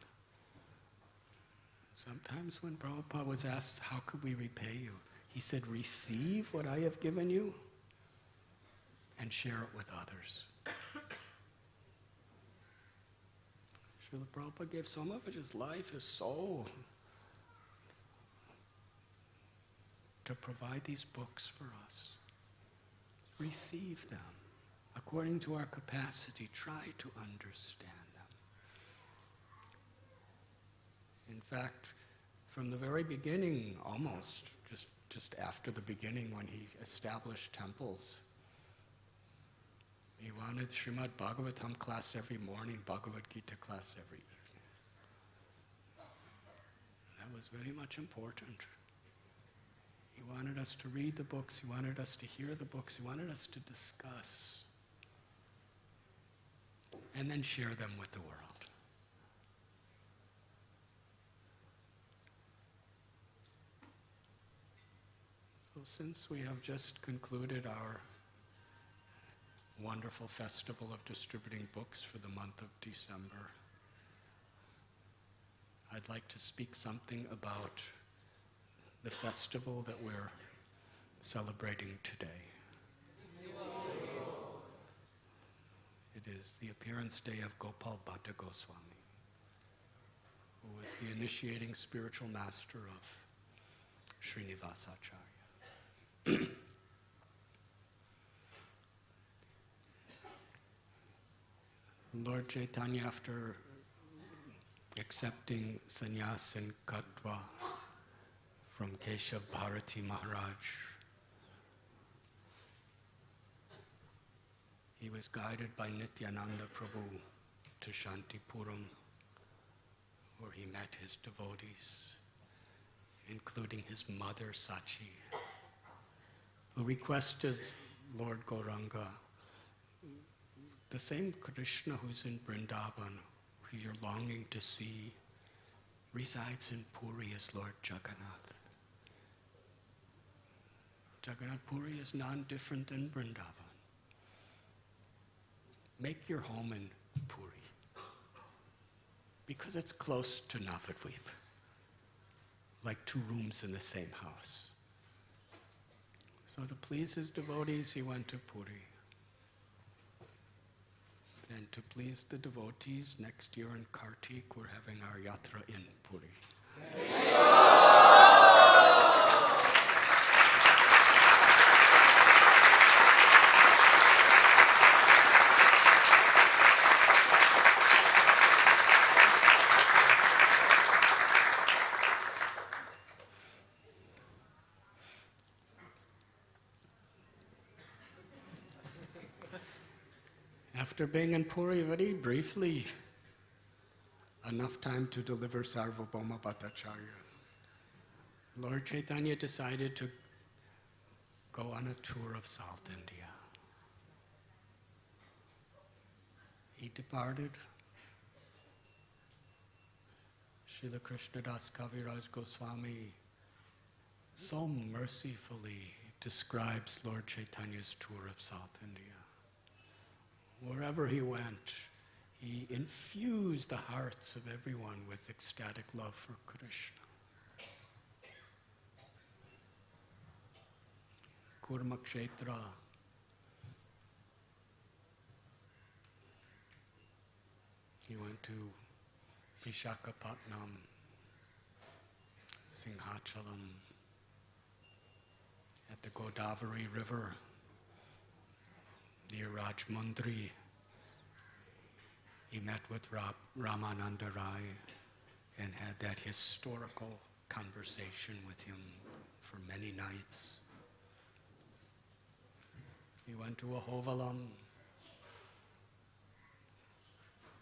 Sometimes when Prabhupada was asked, "How could we repay you?" he said, "Receive what I have given you and share it with others." Srila Prabhupada gave so much of his life, his soul, to provide these books for us. Receive them according to our capacity. Try to understand them. In fact, from the very beginning, almost just after the beginning, when he established temples, he wanted Srimad Bhagavatam class every morning, Bhagavad Gita class every evening. That was very much important. He wanted us to read the books, he wanted us to hear the books, he wanted us to discuss and then share them with the world. Well, since we have just concluded our wonderful festival of distributing books for the month of December, I'd like to speak something about the festival that we're celebrating today. It is the appearance day of Gopal Bhatta Goswami, who was the initiating spiritual master of Srinivasacharya. Lord Chaitanya, after accepting sannyas and Katwa from Keshav Bharati Maharaj, he was guided by Nityananda Prabhu to Shantipuram, where he met his devotees, including his mother Sachi, who requested Lord Gauranga, the same Krishna who's in Vrindavan, who you're longing to see, resides in Puri as Lord Jagannath. Jagannath Puri is none different than Vrindavan. Make your home in Puri, because it's close to Navadvip, like 2 rooms in the same house. So to please his devotees, he went to Puri. And to please the devotees, next year in Kartik, we're having our yatra in Puri. After being in Puri very briefly, enough time to deliver Sarvabhauma Bhattacharya, Lord Chaitanya decided to go on a tour of South India. He departed. Srila Krishnadas Kaviraj Goswami so mercifully describes Lord Chaitanya's tour of South India. Wherever he went, he infused the hearts of everyone with ecstatic love for Krishna. Kurmakshetra, he went to Visakhapatnam, Singhachalam, at the Godavari River, near Rajmundri. He met with Ramananda Rai and had that historical conversation with him for many nights. He went to Ahovalam,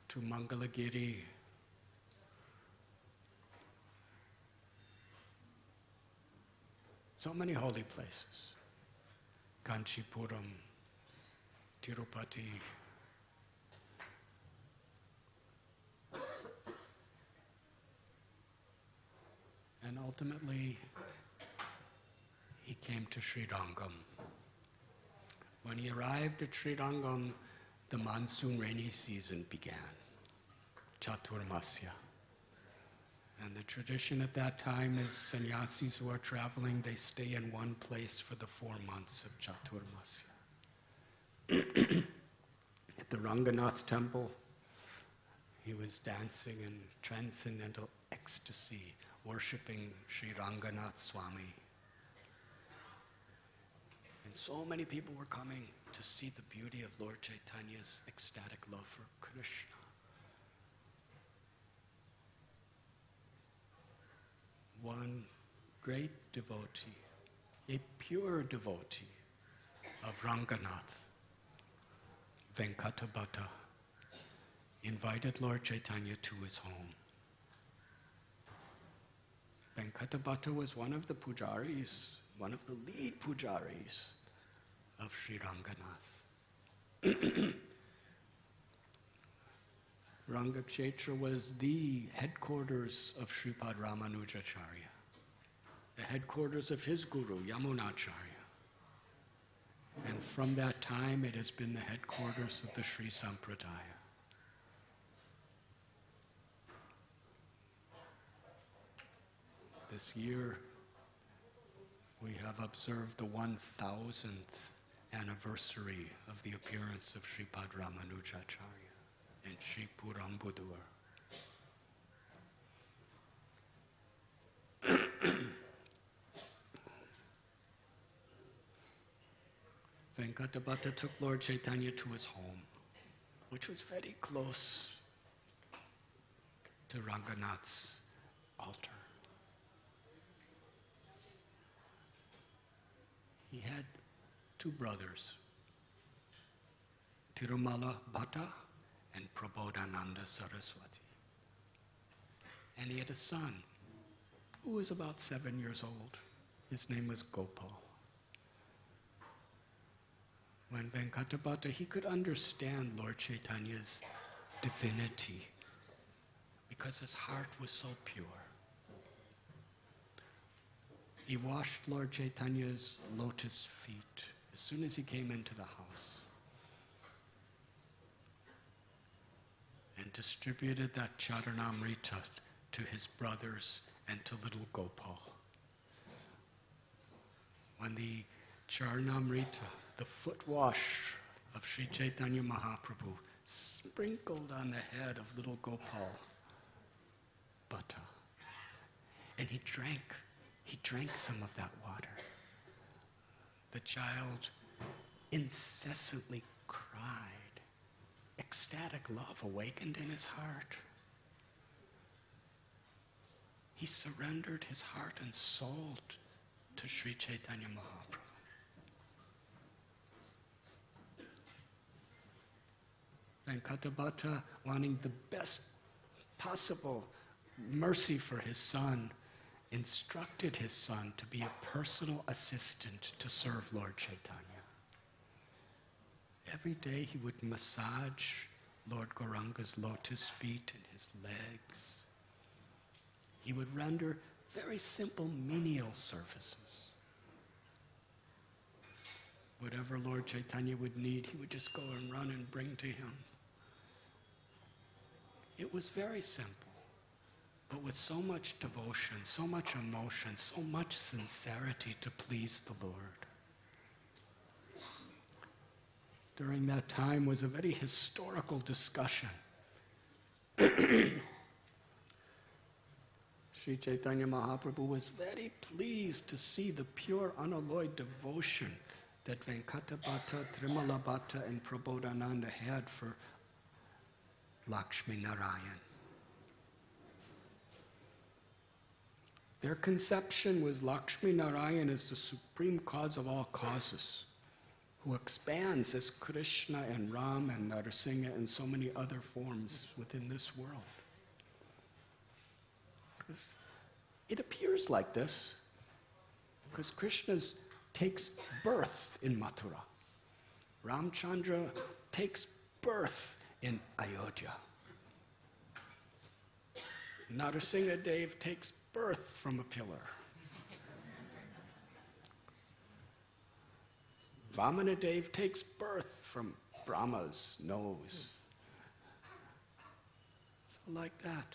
to Mangalagiri, so many holy places, Kanchipuram, Tirupati. And ultimately, he came to Srirangam. When he arrived at Srirangam, the monsoon rainy season began, Chaturmasya. And the tradition at that time is sannyasis who are traveling, they stay in one place for the 4 months of Chaturmasya. At the Ranganath temple, he was dancing in transcendental ecstasy, worshipping Sri Radhanath Swami. And so many people were coming to see the beauty of Lord Chaitanya's ecstatic love for Krishna. One great devotee, a pure devotee of Ranganath, Venkata Bhatta, invited Lord Chaitanya to his home. Venkata Bhatta was one of the pujaris, one of the lead pujaris of Sri Ranganath. Rangakshetra was the headquarters of Sripad Ramanujacharya. the headquarters of his guru, Yamunacharya. And from that time, it has been the headquarters of the Sri Sampradaya. This year, we have observed the 1000th anniversary of the appearance of Sripad Ramanujacharya in Sri Purambudur. Venkata took Lord Chaitanya to his home, which was very close to Ranganath's altar. He had two brothers, Tirumala Bhatta and Prabodhananda Saraswati. And he had a son who was about 7 years old. His name was Gopal. When Venkata, he could understand Lord Chaitanya's divinity because his heart was so pure. He washed Lord Chaitanya's lotus feet as soon as he came into the house and distributed that charanamrita to his brothers and to little Gopal. When the charanamrita, the foot wash of Sri Chaitanya Mahaprabhu, sprinkled on the head of little Gopal Bhatta, and he drank some of that water. The child incessantly cried. Ecstatic love awakened in his heart. He surrendered his heart and soul to Sri Chaitanya Mahaprabhu. Venkata, wanting the best possible mercy for his son, instructed his son to be a personal assistant to serve Lord Chaitanya. Every day he would massage Lord Gauranga's lotus feet and his legs. He would render very simple menial services. Whatever Lord Chaitanya would need, he would just go and run and bring to him. It was very simple, but with so much devotion, so much emotion, so much sincerity to please the Lord. During that time was a very historical discussion. Sri Chaitanya Mahaprabhu was very pleased to see the pure, unalloyed devotion that Venkata Bhatta, Trimala Bhatta, and Prabodhananda had for Lakshmi Narayan. Their conception was Lakshmi Narayan as the supreme cause of all causes, who expands as Krishna and Ram and Narasimha and so many other forms within this world. Because it appears like this, because Krishna takes birth in Mathura. Ramchandra takes birth in Ayodhya. Narasimha Dev takes birth from a pillar. Vamana Dev takes birth from Brahma's nose. So like that.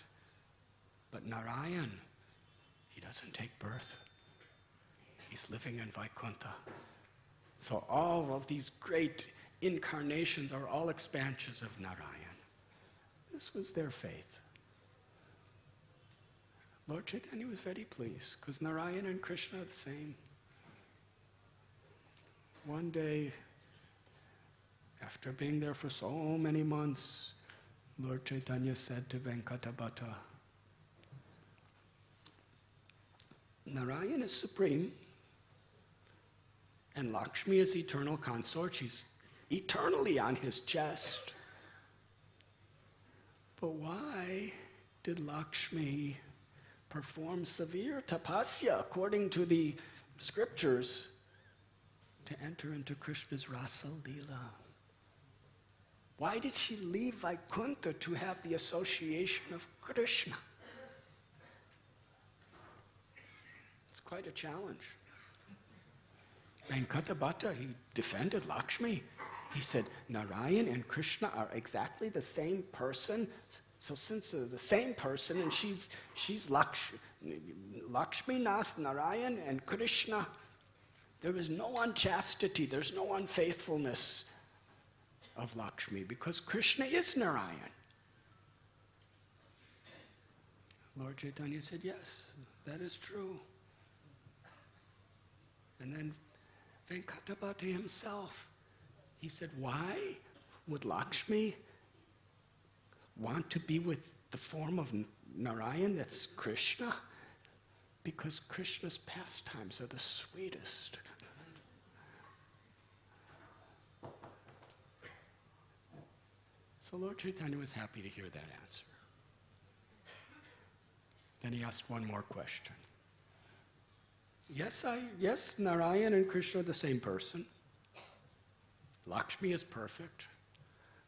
But Narayan, he doesn't take birth. He's living in Vaikuntha. So all of these great incarnations are all expansions of Narayan. This was their faith. Lord Chaitanya was very pleased because Narayan and Krishna are the same. One day, after being there for so many months, Lord Chaitanya said to Venkata Bhatta, Narayan is supreme, and Lakshmi is eternal consort. She's eternally on his chest. But why did Lakshmi perform severe tapasya according to the scriptures to enter into Krishna's Rasa Leela? Why did she leave Vaikuntha to have the association of Krishna? It's quite a challenge. Bhatta, he defended Lakshmi. He said, Narayan and Krishna are exactly the same person. So since they're the same person, and she's Lakshmi Nath, Narayan and Krishna, there is no unchastity, there's no unfaithfulness of Lakshmi, because Krishna is Narayan. Lord Chaitanya said, yes, that is true. And then Venkatapati himself, he said, why would Lakshmi want to be with the form of Narayan that's Krishna? Because Krishna's pastimes are the sweetest. So Lord Chaitanya was happy to hear that answer. Then he asked one more question. Yes, Narayan and Krishna are the same person. Lakshmi is perfect.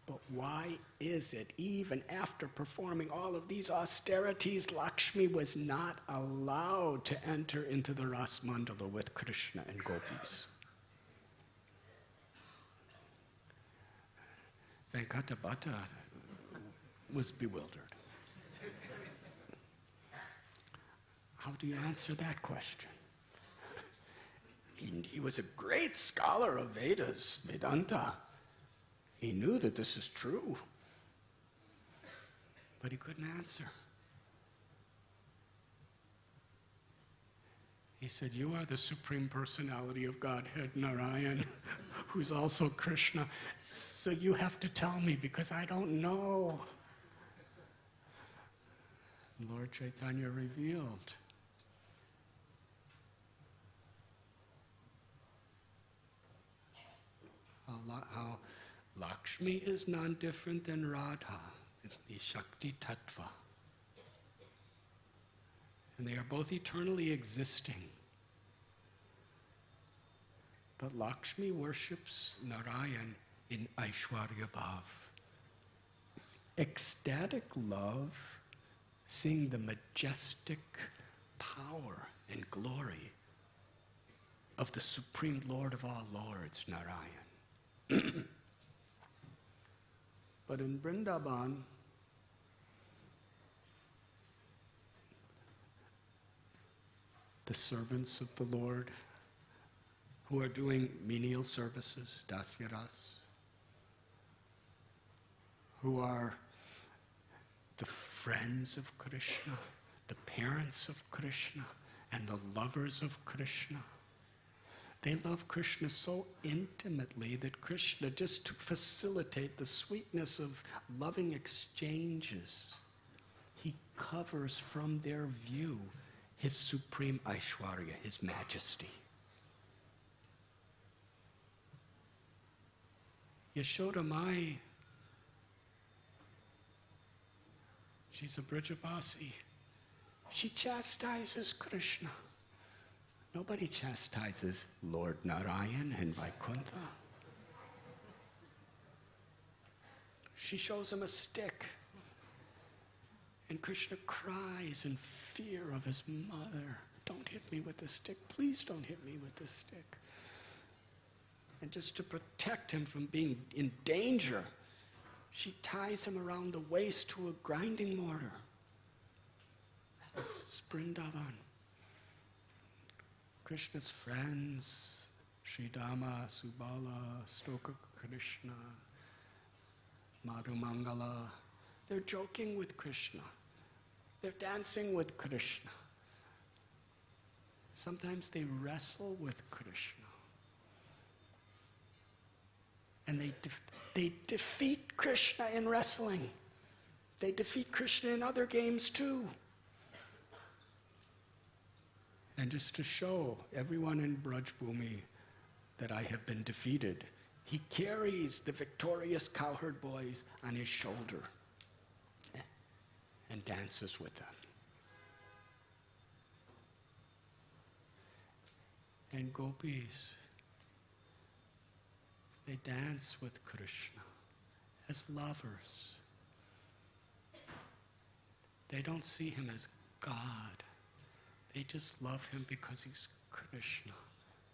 But why is it, even after performing all of these austerities, Lakshmi was not allowed to enter into the Ras Mandala with Krishna and gopis? Venkatapati was bewildered. How do you answer that question? He was a great scholar of Vedas, Vedanta. He knew that this is true, but he couldn't answer. He said, you are the Supreme Personality of Godhead, Narayan, who's also Krishna, so you have to tell me because I don't know. Lord Chaitanya revealed. How Lakshmi is non-different than Radha, the Shakti Tattva. And they are both eternally existing. But Lakshmi worships Narayan in Aishwarya Bhav. Ecstatic love, seeing the majestic power and glory of the Supreme Lord of all Lords, Narayan. But in Vrindavan, the servants of the Lord who are doing menial services, dasyaras, who are the friends of Krishna, the parents of Krishna, and the lovers of Krishna. They love Krishna so intimately that Krishna, just to facilitate the sweetness of loving exchanges, he covers from their view his supreme Aishwarya, his majesty. Yashoda Mai, she's a Brajabasi. She chastises Krishna. Nobody chastises Lord Narayan and Vaikuntha. She shows him a stick. And Krishna cries in fear of his mother. Don't hit me with the stick. Please don't hit me with the stick. And just to protect him from being in danger, she ties him around the waist to a grinding mortar. This is Vrindavan. Krishna's friends, Sridama, Subala, Stoka Krishna, Madhu Mangala, they're joking with Krishna. They're dancing with Krishna. Sometimes they wrestle with Krishna. And they defeat Krishna in wrestling. They defeat Krishna in other games too. And just to show everyone in Braj Bhumi that I have been defeated, he carries the victorious cowherd boys on his shoulder and dances with them. And gopis, they dance with Krishna as lovers. They don't see him as God. They just love him because he's Krishna,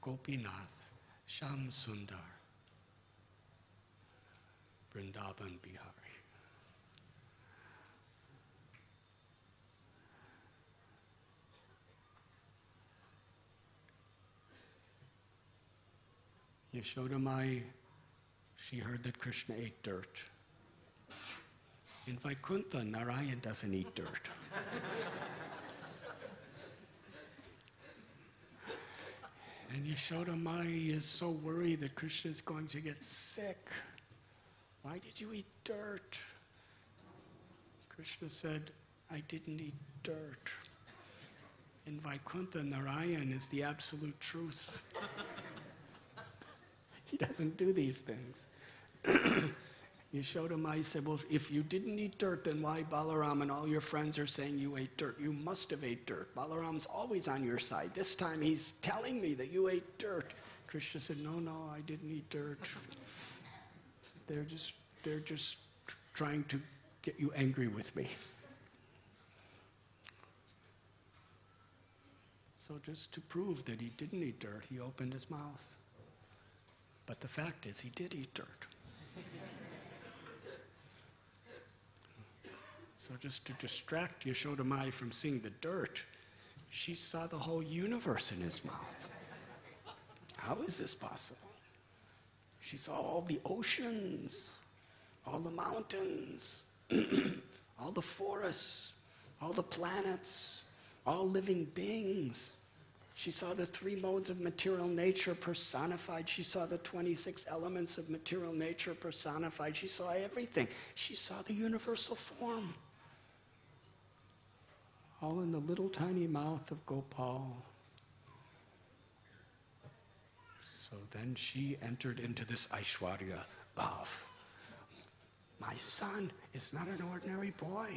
Gopinath, Sham Sundar, Vrindavan Bihari. Yashoda Mai, she heard that Krishna ate dirt. In Vaikuntha, Narayan doesn't eat dirt. And Yashoda Mai is so worried that Krishna is going to get sick. Why did you eat dirt? Krishna said, I didn't eat dirt. In Vaikuntha, Narayan is the absolute truth. He doesn't do these things. Yashoda Mai said, well, if you didn't eat dirt, then why Balaram and all your friends are saying you ate dirt? You must have ate dirt. Balaram's always on your side. This time he's telling me that you ate dirt. Krishna said, no, I didn't eat dirt. They're just trying to get you angry with me. So just to prove that he didn't eat dirt, he opened his mouth. But the fact is, he did eat dirt. So just to distract Yashoda Mai from seeing the dirt, she saw the whole universe in his mouth. How is this possible? She saw all the oceans, all the mountains, all the forests, all the planets, all living beings. She saw the 3 modes of material nature personified. She saw the 26 elements of material nature personified. She saw everything. She saw the universal form. All in the little tiny mouth of Gopal. So then she entered into this Aishwarya Bhav. My son is not an ordinary boy.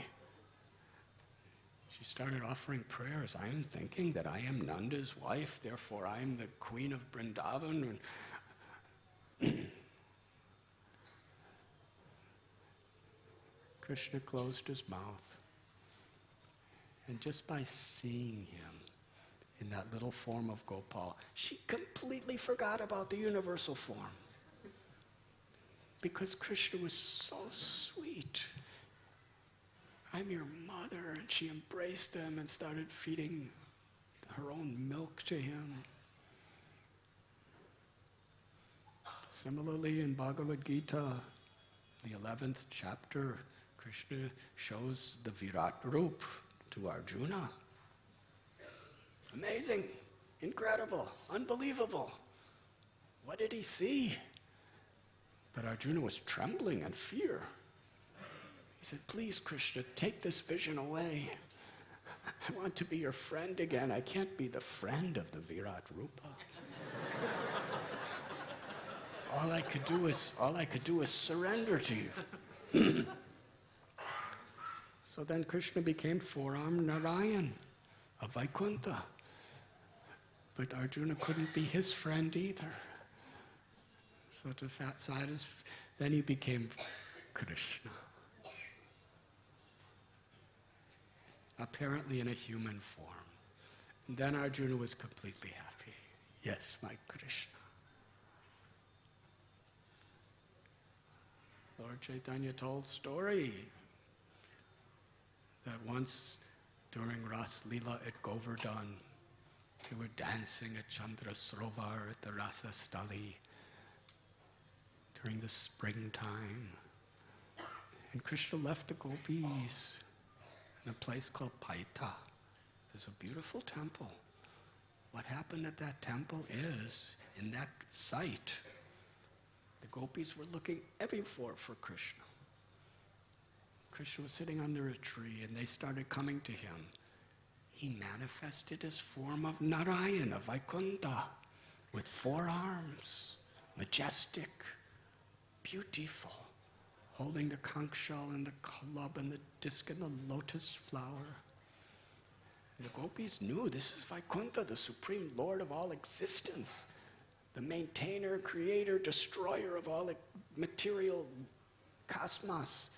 She started offering prayers. I am thinking that I am Nanda's wife, therefore I am the queen of Vrindavan. Krishna closed his mouth. And just by seeing him in that little form of Gopal, she completely forgot about the universal form. Because Krishna was so sweet. I'm your mother, and she embraced him and started feeding her own milk to him. Similarly, in Bhagavad Gita, the 11th chapter, Krishna shows the Virat Rup to Arjuna. Amazing, incredible, unbelievable. What did he see? But Arjuna was trembling in fear. He said, please, Krishna, take this vision away. I want to be your friend again. I can't be the friend of the Virat Rupa. All I could do is surrender to you. So then Krishna became four-armed Narayan of Vaikuntha. But Arjuna couldn't be his friend either. So to satisfy, then he became Krishna. Apparently in a human form. And then Arjuna was completely happy. Yes, my Krishna. Lord Chaitanya told a story that once during Ras Lila at Govardhan, they were dancing at Chandra Srovar at the Rasa Stali during the springtime. And Krishna left the gopis in a place called Paita. There's a beautiful temple. What happened at that temple is, in that site, the gopis were looking everywhere for Krishna. Krishna was sitting under a tree and they started coming to him. He manifested his form of Narayana, Vaikuntha, with 4 arms, majestic, beautiful, holding the conch shell and the club and the disc and the lotus flower. And the gopis knew this is Vaikuntha, the supreme lord of all existence, the maintainer, creator, destroyer of all material cosmos,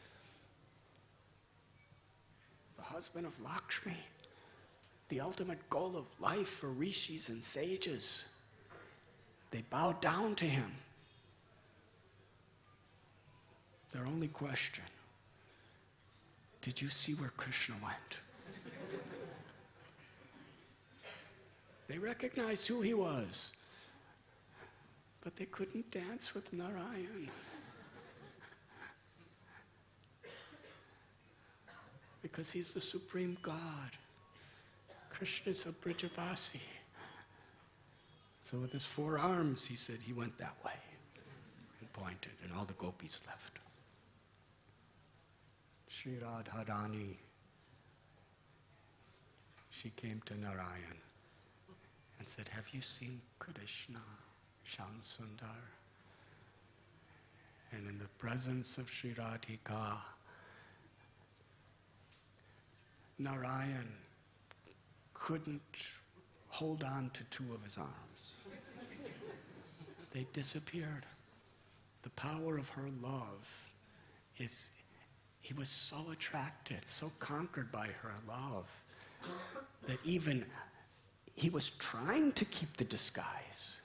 the husband of Lakshmi. the ultimate goal of life for rishis and sages. They bowed down to him. Their only question, did you see where Krishna went? They recognized who he was, but they couldn't dance with Narayan. Because he's the supreme God. Krishna is a Brijavasi. So with his 4 arms, he said he went that way and pointed, and all the gopis left. Sri Radharani, she came to Narayan and said, have you seen Krishna, Shyam Sundar? And in the presence of Sri Radhika, Narayan couldn't hold on to 2 of his arms. They disappeared. The power of her love is, he was so attracted, so conquered by her love, that even he was trying to keep the disguise.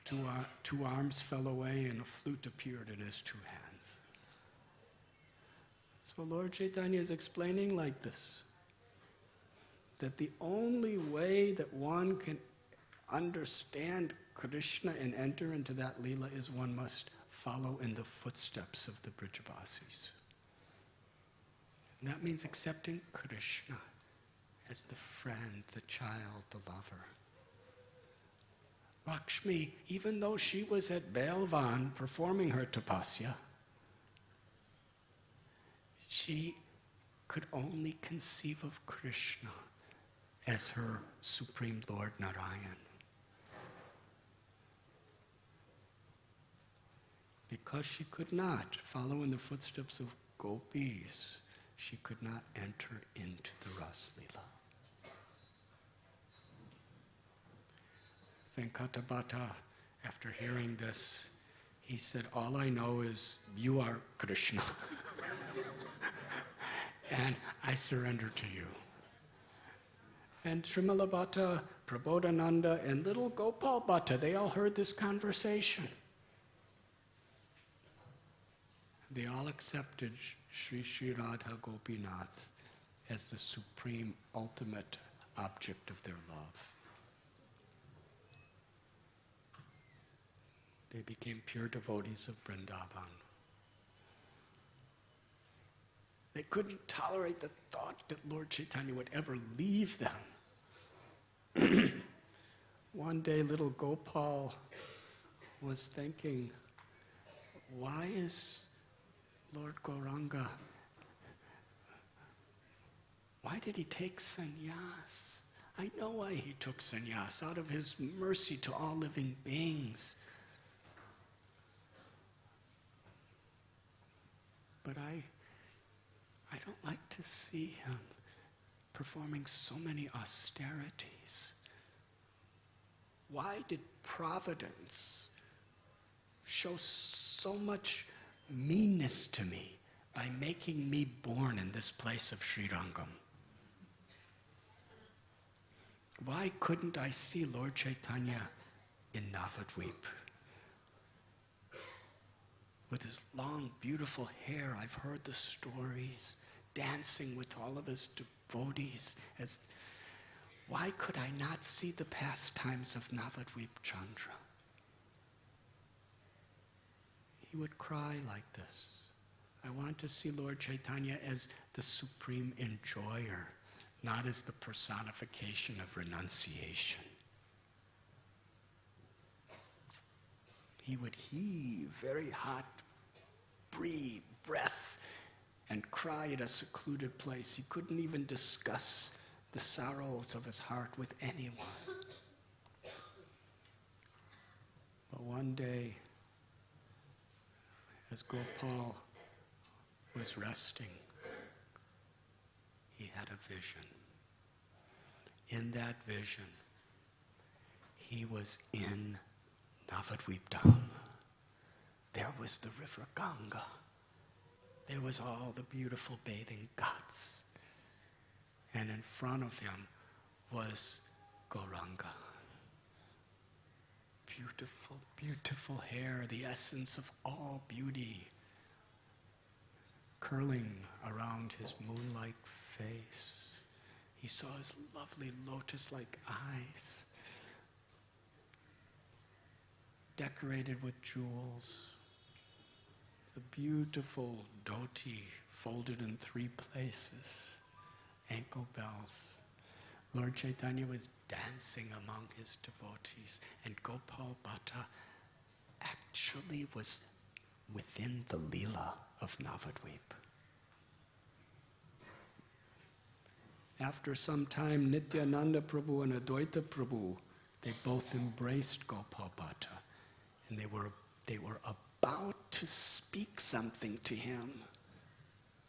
2 arms fell away and a flute appeared in his 2 hands. So Lord Chaitanya is explaining like this, that the only way that one can understand Krishna and enter into that Leela is one must follow in the footsteps of the Brijavasis. And that means accepting Krishna as the friend, the child, the lover. Lakshmi, even though she was at Belgaum performing her tapasya, she could only conceive of Krishna as her Supreme Lord Narayan. Because she could not follow in the footsteps of gopis, she could not enter into the Ras Leela. Venkatabhata, after hearing this, he said, all I know is you are Krishna. And I surrender to you. And Srimala Bhatta, Prabodhananda, and little Gopal Bhatta, they all heard this conversation. They all accepted Sri Sri Radha Gopinath as the supreme, ultimate object of their love. They became pure devotees of Vrindavan. They couldn't tolerate the thought that Lord Chaitanya would ever leave them. One day, little Gopal was thinking, why is Lord Gauranga, why did he take sannyas? I know why he took sannyas, out of his mercy to all living beings. But I don't like to see him performing so many austerities. Why did Providence show so much meanness to me by making me born in this place of Srirangam? Why couldn't I see Lord Chaitanya in Navadvip? With his long, beautiful hair, I've heard the stories, dancing with all of his devotees. Why could I not see the pastimes of Navadvip Chandra? He would cry like this. I want to see Lord Chaitanya as the supreme enjoyer, not as the personification of renunciation. He would heave very hot breath and cry at a secluded place. He couldn't even discuss the sorrows of his heart with anyone. But one day, as Gopal was resting, he had a vision. In that vision, he was in Navadvip Dham. There was the river Ganga. There was all the beautiful bathing ghats. and in front of him was Gauranga. Beautiful, beautiful hair, the essence of all beauty, curling around his moon-like face. He saw his lovely lotus-like eyes, decorated with jewels. The beautiful dhoti folded in 3 places, ankle bells. Lord Chaitanya was dancing among his devotees, and Gopal Bhatta actually was within the Leela of Navadvip. After some time, Nityananda Prabhu and Advaita Prabhu, they both embraced Gopal Bhatta, and they were about to speak something to him.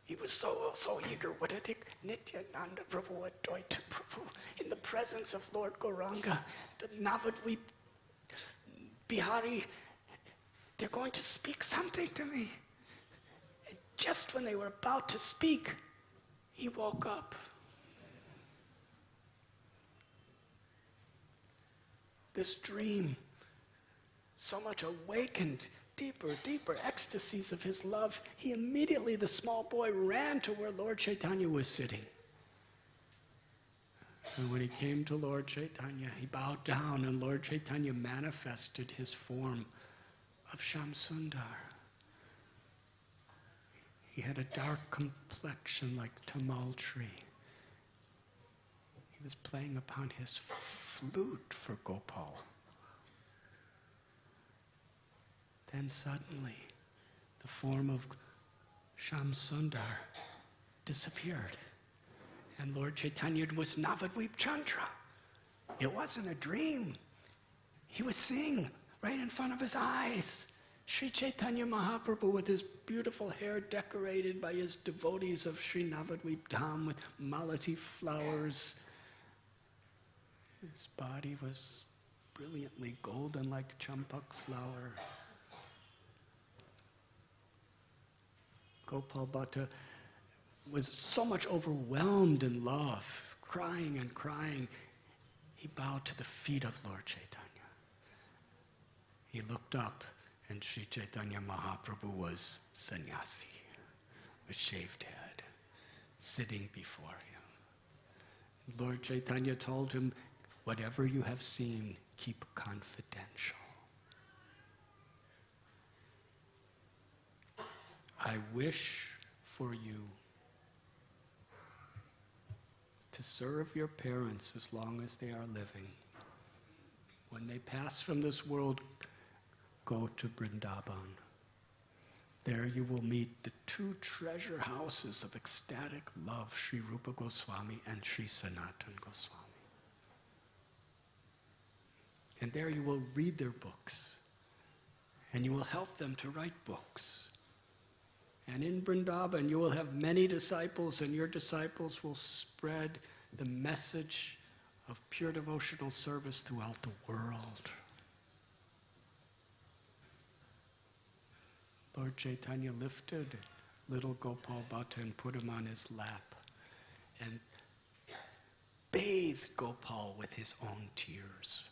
He was so eager. What do they? Nityananda Prabhu, Advaita Prabhu, in the presence of Lord Gauranga, the Navadvip Bihari, they're going to speak something to me. And just when they were about to speak, he woke up. This dream so much awakened deeper ecstasies of his love. He immediately, the small boy, ran to where Lord Chaitanya was sitting. And when he came to Lord Chaitanya, he bowed down, and Lord Chaitanya manifested his form of Shamsundar. He had a dark complexion like Tamaltri. He was playing upon his flute for Gopal. Then suddenly, the form of Shamsundar disappeared. And Lord Chaitanya was Navadvip Chandra. It wasn't a dream. He was seeing right in front of his eyes. Sri Chaitanya Mahaprabhu with his beautiful hair decorated by his devotees of Sri Navadvip Dham with malati flowers. His body was brilliantly golden like champak flower. Gopal Bhatta was so much overwhelmed in love, crying and crying. He bowed to the feet of Lord Chaitanya. He looked up, and Sri Chaitanya Mahaprabhu was sannyasi, with shaved head, sitting before him. Lord Chaitanya told him, whatever you have seen, keep confidential. I wish for you to serve your parents as long as they are living. When they pass from this world, go to Vrindavan. There you will meet the 2 treasure houses of ecstatic love, Sri Rupa Goswami and Sri Sanatana Goswami. And there you will read their books, and you will help them to write books. And in Vrindavan, you will have many disciples, and your disciples will spread the message of pure devotional service throughout the world. Lord Chaitanya lifted little Gopal Bhatta and put him on his lap and bathed Gopal with his own tears.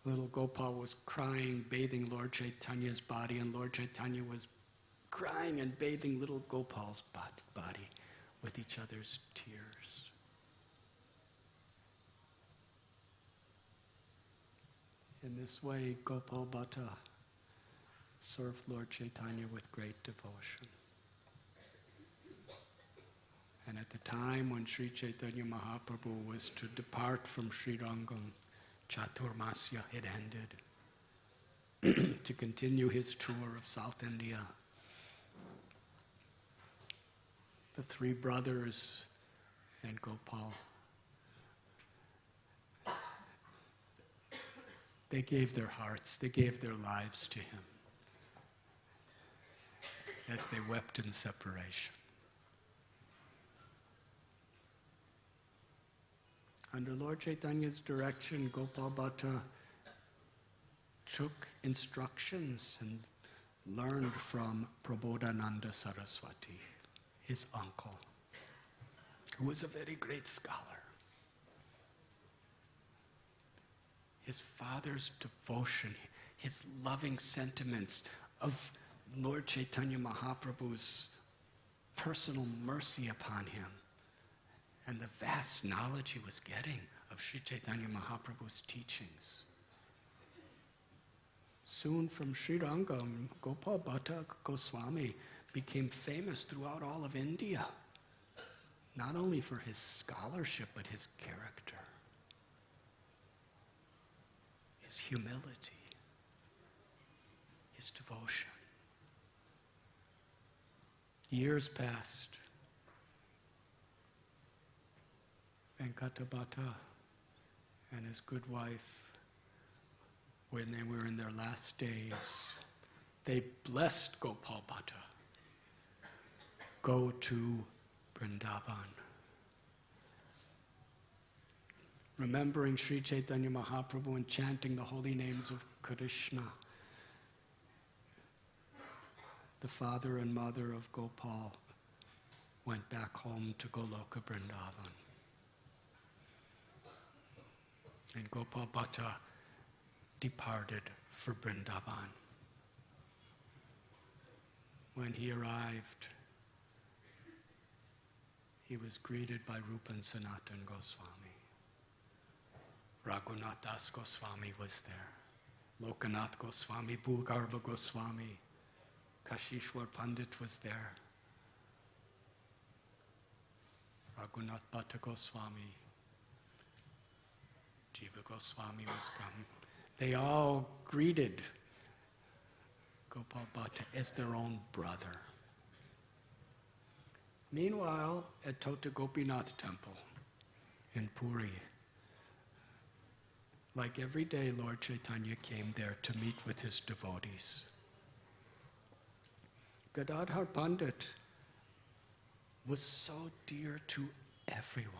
Little Gopal was crying, bathing Lord Chaitanya's body, and Lord Chaitanya was crying and bathing little Gopal's body with each other's tears. In this way, Gopal Bhatta served Lord Chaitanya with great devotion. And at the time when Sri Chaitanya Mahaprabhu was to depart from Sri Rangam, Chaturmasya had ended to continue his tour of South India. The 3 brothers and Gopal, they gave their hearts, they gave their lives to him as they wept in separation. Under Lord Chaitanya's direction, Gopal Bhatta took instructions and learned from Prabodhananda Saraswati, his uncle. who was a very great scholar. His father's devotion, his loving sentiments of Lord Chaitanya Mahaprabhu's personal mercy upon him, and the vast knowledge he was getting of Sri Chaitanya Mahaprabhu's teachings. Soon from Sri Rangam, Gopal Bhatta Goswami became famous throughout all of India, not only for his scholarship, but his character, his humility, his devotion. Years passed. Venkata Bhatta and his good wife, when they were in their last days, they blessed Gopal Bhatta. Go to Vrindavan. Remembering Sri Chaitanya Mahaprabhu and chanting the holy names of Krishna, the father and mother of Gopal went back home to Goloka Vrindavan. And Gopal Bhatta departed for Vrindavan. When he arrived, he was greeted by Rupa and Sanatan Goswami. Raghunath Das Goswami was there. Lokanath Goswami, Bhugarva Goswami, Kashishwar Pandit was there. Raghunath Bhatta Goswami, Jiva Goswami was come. They all greeted Gopal Bhatta as their own brother. Meanwhile, at Tota Gopinath temple in Puri, like every day, Lord Chaitanya came there to meet with his devotees. Gadadhar Pandit was so dear to everyone.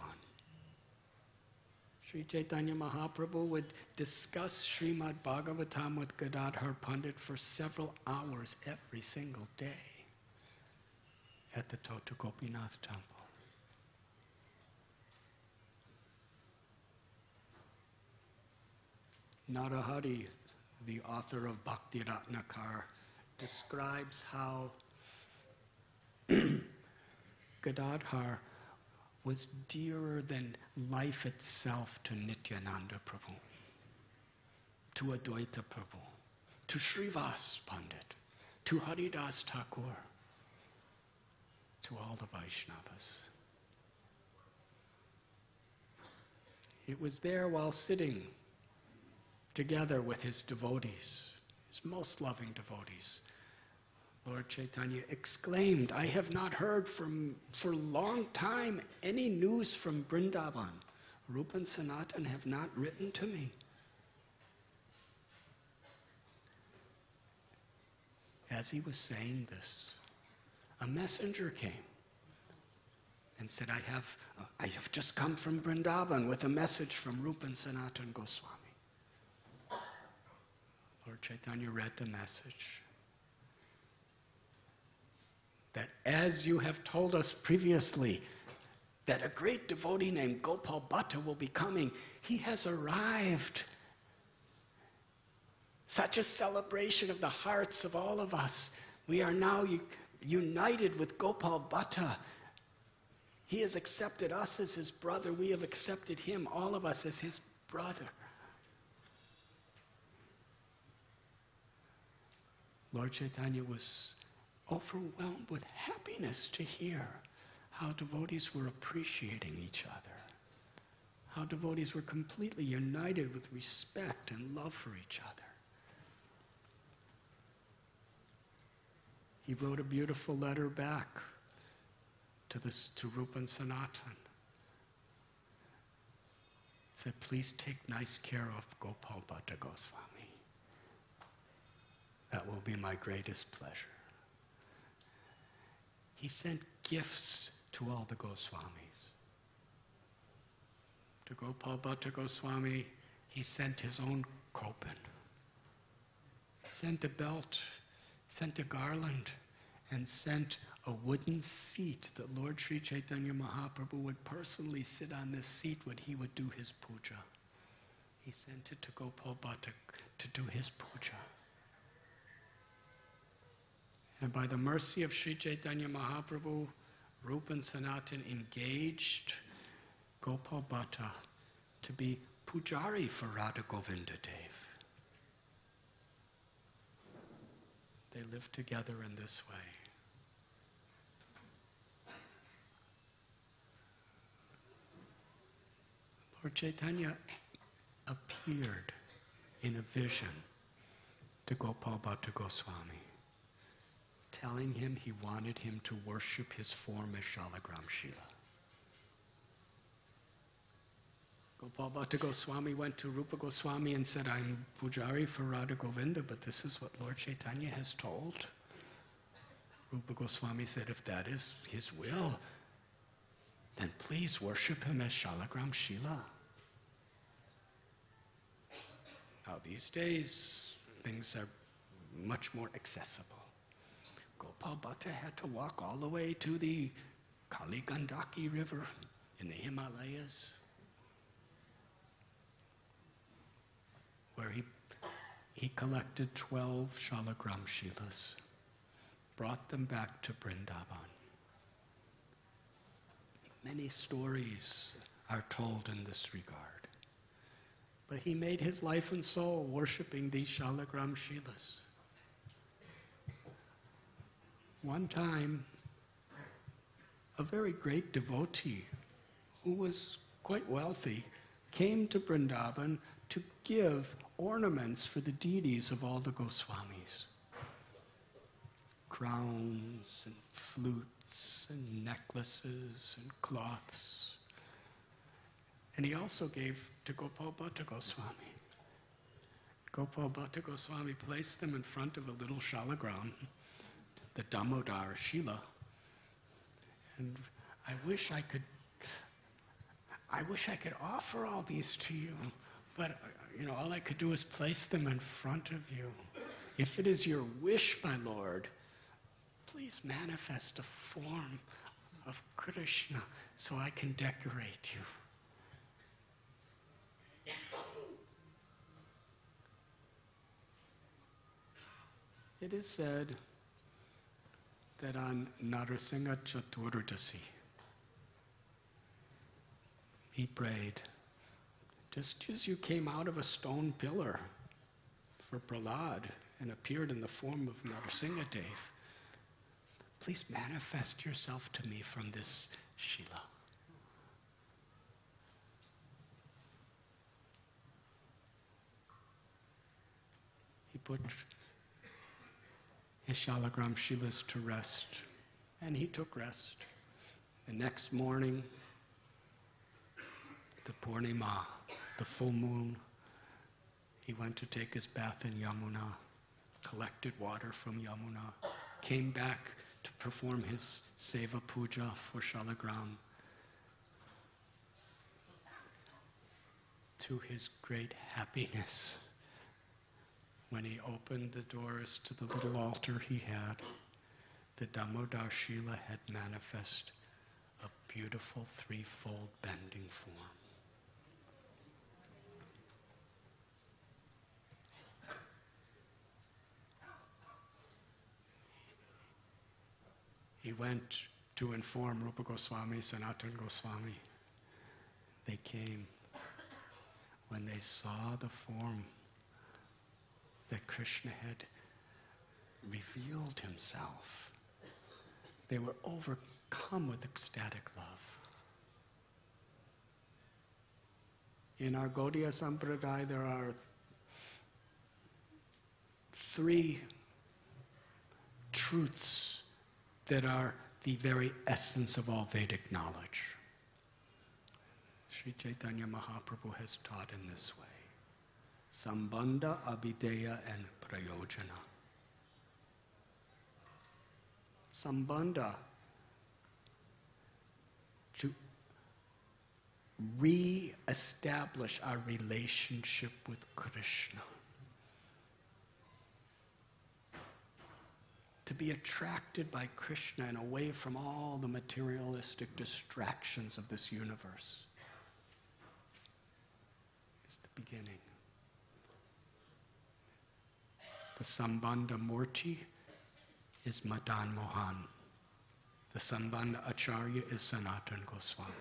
Sri Chaitanya Mahaprabhu would discuss Srimad Bhagavatam with Gadadhar Pandit for several hours every single day at the Tota Gopinath temple. Narahari, the author of Bhakti Ratnakar, describes how Gadadhar was dearer than life itself to Nityananda Prabhu, to Advaita Prabhu, to Srivas Pandit, to Haridas Thakur, to all the Vaishnavas. It was there while sitting together with his devotees, his most loving devotees, Lord Chaitanya exclaimed, I have not heard for a long time any news from Vrindavan. Rupa and Sanatan have not written to me. As he was saying this, a messenger came and said, I have just come from Vrindavan with a message from Rupa and Sanatan Goswami. Lord Chaitanya read the message. That as you have told us previously, that a great devotee named Gopal Bhatta will be coming. He has arrived. Such a celebration of the hearts of all of us. We are now united with Gopal Bhatta. He has accepted us as his brother. We have accepted him, all of us, as his brother. Lord Chaitanya was overwhelmed with happiness to hear how devotees were appreciating each other, how devotees were completely united with respect and love for each other. He wrote a beautiful letter back to Rupa and Sanatan. Said, please take nice care of Gopal Bhatta Goswami. That will be my greatest pleasure. He sent gifts to all the Goswamis. To Gopal Bhatta Goswami, he sent his own kopin. Sent a belt, sent a garland, and sent a wooden seat that Lord Sri Chaitanya Mahaprabhu would personally sit on this seat when he would do his puja. He sent it to Gopal Bhatta to do his puja. And by the mercy of Sri Chaitanya Mahaprabhu, Rupa and Sanatan engaged Gopal Bhatta to be pujari for Radha Govinda Dev. They lived together in this way. Lord Chaitanya appeared in a vision to Gopal Bhatta Goswami, telling him he wanted him to worship his form as Shalagram Shila. Gopal Bhatta Goswami went to Rupa Goswami and said, I'm pujari for Radha Govinda, but this is what Lord Chaitanya has told. Rupa Goswami said, if that is his will, then please worship him as Shalagram Shila. Now these days, things are much more accessible. Gopal Bhatta had to walk all the way to the Kali Gandaki River in the Himalayas, where he collected 12 Shalagram Shilas, brought them back to Vrindavan. Many stories are told in this regard. But he made his life and soul worshipping these Shalagram Shilas. One time, a very great devotee who was quite wealthy came to Vrindavan to give ornaments for the deities of all the Goswamis. Crowns and flutes and necklaces and cloths. And he also gave to Gopal Bhatta Goswami. Gopal Bhatta Goswami placed them in front of a little shalagram, the Damodar Shila. And I wish I could offer all these to you, but all I could do is place them in front of you. If it is your wish, my Lord, please manifest a form of Krishna so I can decorate you. It is said that on Narasingha Chaturdasi, he prayed, just as you came out of a stone pillar for Prahlad and appeared in the form of Narasingha Dev, please manifest yourself to me from this Shila. He put his Shalagram Shilas to rest, and he took rest. The next morning, the Purnima, the full moon, he went to take his bath in Yamuna, collected water from Yamuna, came back to perform his Seva Puja for Shalagram. To his great happiness, when he opened the doors to the little altar he had, the Damodar Shila had manifest a beautiful threefold bending form. He went to inform Rupa Goswami, Sanatana Goswami. They came. When they saw the form that Krishna had revealed himself, they were overcome with ecstatic love. In our Gaudiya Sampradaya, there are 3 truths that are the very essence of all Vedic knowledge. Sri Chaitanya Mahaprabhu has taught in this way. Sambandha, Abhideya, and Prayojana. Sambandha, to re-establish our relationship with Krishna. to be attracted by Krishna and away from all the materialistic distractions of this universe is the beginning. The Sambandha Murti is Madan Mohan. The Sambandha Acharya is Sanatana Goswami,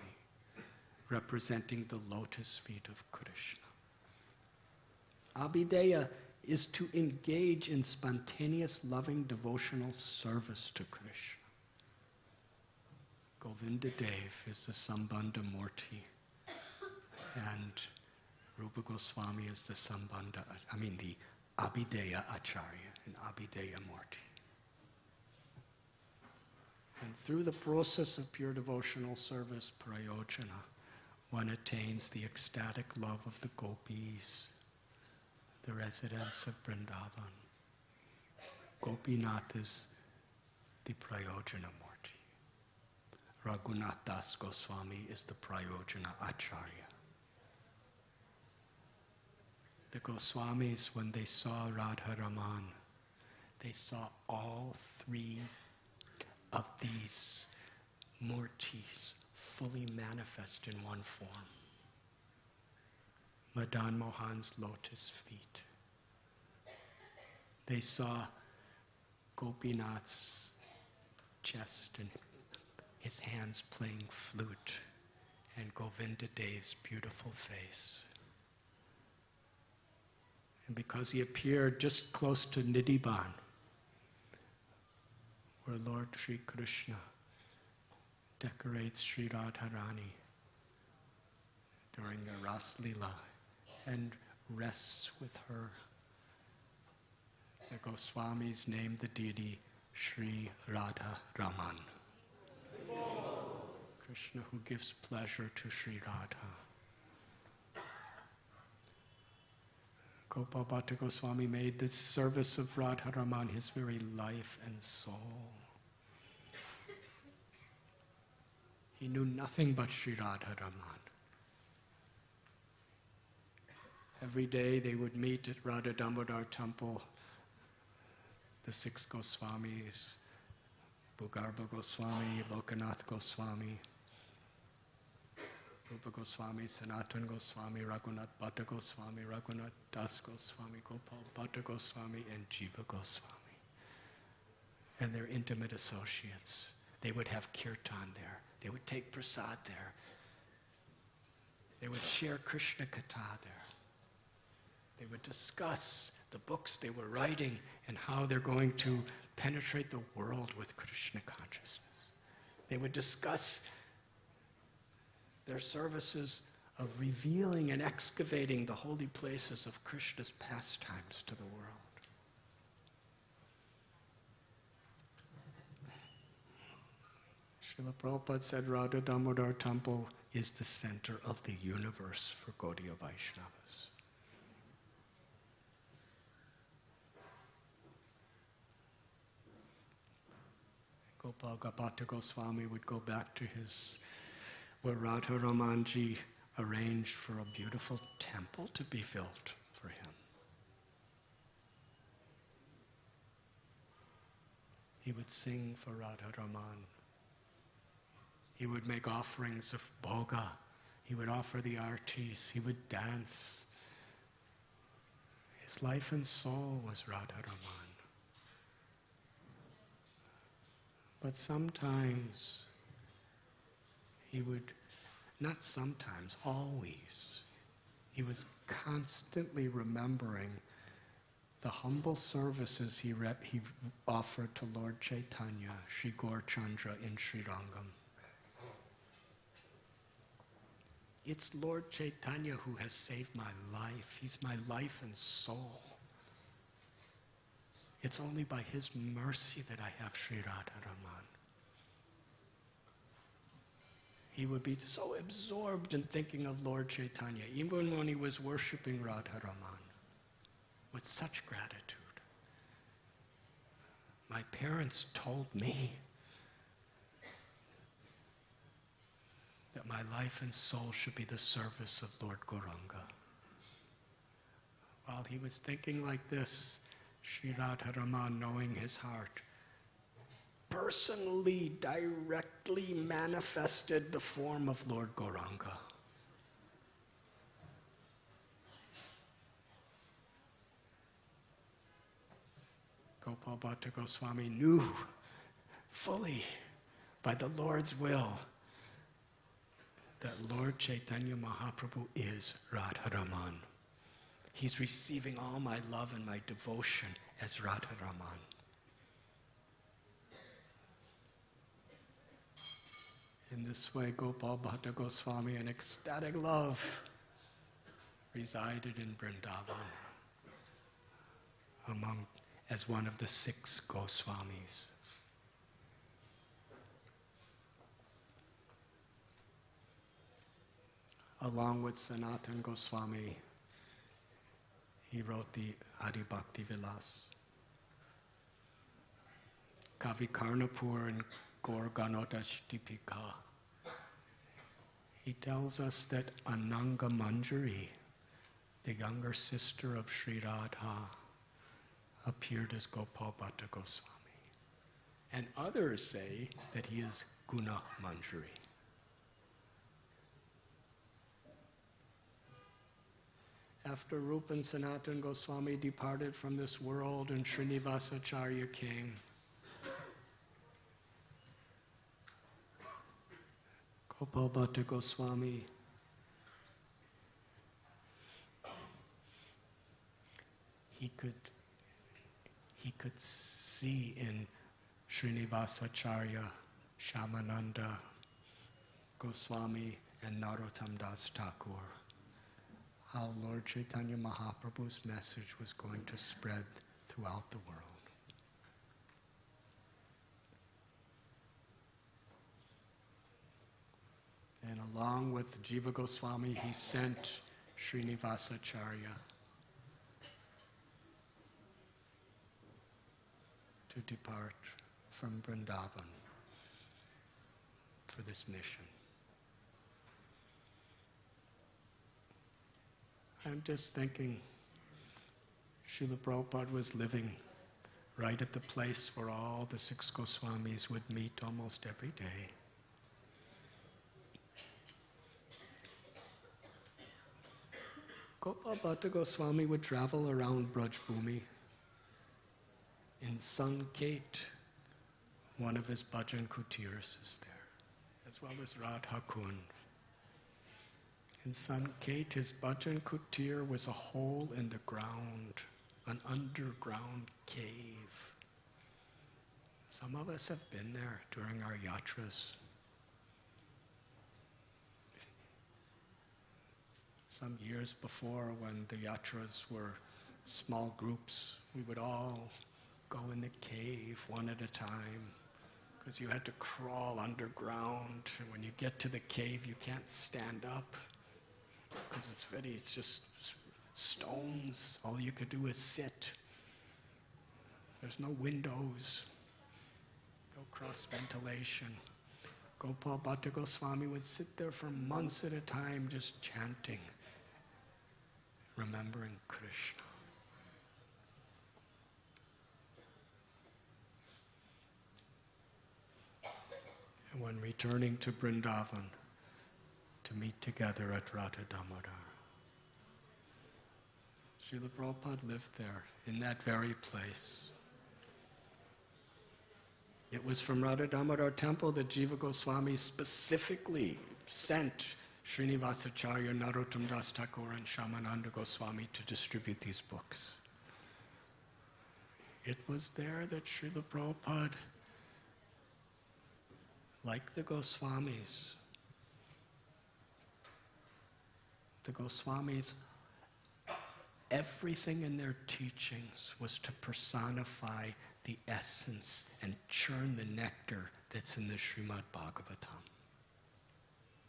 representing the lotus feet of Krishna. Abhideya is to engage in spontaneous, loving, devotional service to Krishna. Govinda Dev is the Sambandha Murti, and Rupa Goswami is the the Abhideya Acharya and Abhideya Murti. And through the process of pure devotional service, prayojana, one attains the ecstatic love of the gopis, the residents of Vrindavan. Gopinath is the prayojana murti. Raghunath Das Goswami is the prayojana acharya. The Goswamis, when they saw Radharaman, they saw all three of these murtis fully manifest in one form. Madan Mohan's lotus feet. They saw Gopinath's chest and his hands playing flute, and Govinda Dev's beautiful face. And because he appeared just close to Nidiban, where Lord Sri Krishna decorates Sri Radharani during the Ras Lila and rests with her, the Goswamis named the deity Sri Radha Raman. Krishna who gives pleasure to Sri Radha. Gopal Bhatta Goswami made this service of Radha Raman his very life and soul. He knew nothing but Sri Radha Raman. Every day they would meet at Radha Damodar temple, the 6 Goswamis, Bhugarbha Goswami, Lokanath Goswami, Rupa Goswami, Sanatana Goswami, Raghunath Bhatta Goswami, Raghunath Das Goswami, Gopal Bhatta Goswami, and Jiva Goswami. And their intimate associates. They would have kirtan there. They would take prasad there. They would share Krishna Katha there. They would discuss the books they were writing and how they're going to penetrate the world with Krishna consciousness. They would discuss their services of revealing and excavating the holy places of Krishna's pastimes to the world. Srila Prabhupada said Radha Damodar temple is the center of the universe for Gaudiya Vaishnavas. Gopal Bhatta Goswami would go back to where Radha Ramanji arranged for a beautiful temple to be built for him. He would sing for Radha Raman. He would make offerings of bhoga. He would offer the artis. He would dance. His life and soul was Radha Raman. But sometimes he would, not sometimes, always, he was constantly remembering the humble services he offered to Lord Chaitanya, Sri Gaur Chandra in Sri Rangam. It's Lord Chaitanya who has saved my life. He's my life and soul. It's only by his mercy that I have Sri Radharaman. He would be so absorbed in thinking of Lord Chaitanya, even when he was worshipping Radharaman, with such gratitude. My parents told me that my life and soul should be the service of Lord Gauranga. While he was thinking like this, Sri Radharaman, knowing his heart, personally, directly manifested the form of Lord Gauranga. Gopal Bhatta Goswami knew fully, by the Lord's will, that Lord Chaitanya Mahaprabhu is Radharaman. He's receiving all my love and my devotion as Radharaman. In this way, Gopal Bhatta Goswami, in ecstatic love, resided in Vrindavan as one of the 6 Goswamis. Along with Sanatana Goswami, he wrote the Adi Bhakti Vilas. Kavi Karnapur and Gaur Ganodashtipika. He tells us that Ananga Manjari, the younger sister of Sri Radha, appeared as Gopal Bhatta Goswami. And others say that he is Guna Manjari. After Rupa and Sanatana Goswami departed from this world and Srinivasacharya came, Gopal Bhatta Goswami he could see in Srinivasacharya, Shamananda Goswami, and Narottam Das Thakur how Lord Chaitanya Mahaprabhu's message was going to spread throughout the world. And along with Jiva Goswami, he sent Srinivasacharya to depart from Vrindavan for this mission. I'm just thinking, Srila Prabhupada was living right at the place where all the 6 Goswamis would meet almost every day. Gopal Bhatta Goswami would travel around Braj Bhumi. In Sankhet, one of his bhajan kutirs is there, as well as Radha Kund. In Sankhet, his bhajan kutir was a hole in the ground, an underground cave. Some of us have been there during our yatras. Some years before, when the yatras were small groups, we would all go in the cave one at a time, because you had to crawl underground, and when you get to the cave, you can't stand up, because it's just stones. All you could do is sit. There's no windows, no cross ventilation. Gopal Bhatta Goswami would sit there for months at a time just chanting, remembering Krishna. And when returning to Vrindavan to meet together at Radha Damodar, Srila Prabhupada lived there, in that very place. It was from Radha Damodar temple that Jiva Goswami specifically sent Srinivasacharya, Narottam Das Thakur, and Shamananda Goswami to distribute these books. It was there that Srila Prabhupada, like the Goswamis, everything in their teachings was to personify the essence and churn the nectar that's in the Srimad Bhagavatam.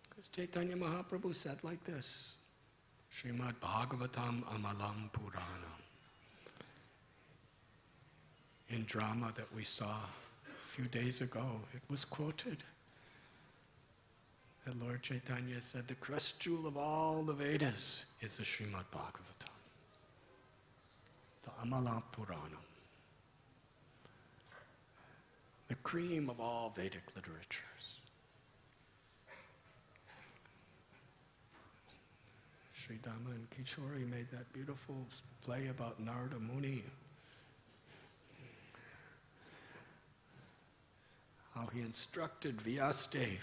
Because Chaitanya Mahaprabhu said like this, Srimad Bhagavatam Amalam Puranam. In drama that we saw a few days ago, it was quoted. That Lord Chaitanya said the crest jewel of all the Vedas is the Srimad Bhagavatam, the Amalam Puranam. the cream of all Vedic literatures. Sri Dhamma and Kishori made that beautiful play about Narada Muni. How he instructed Vyasadeva,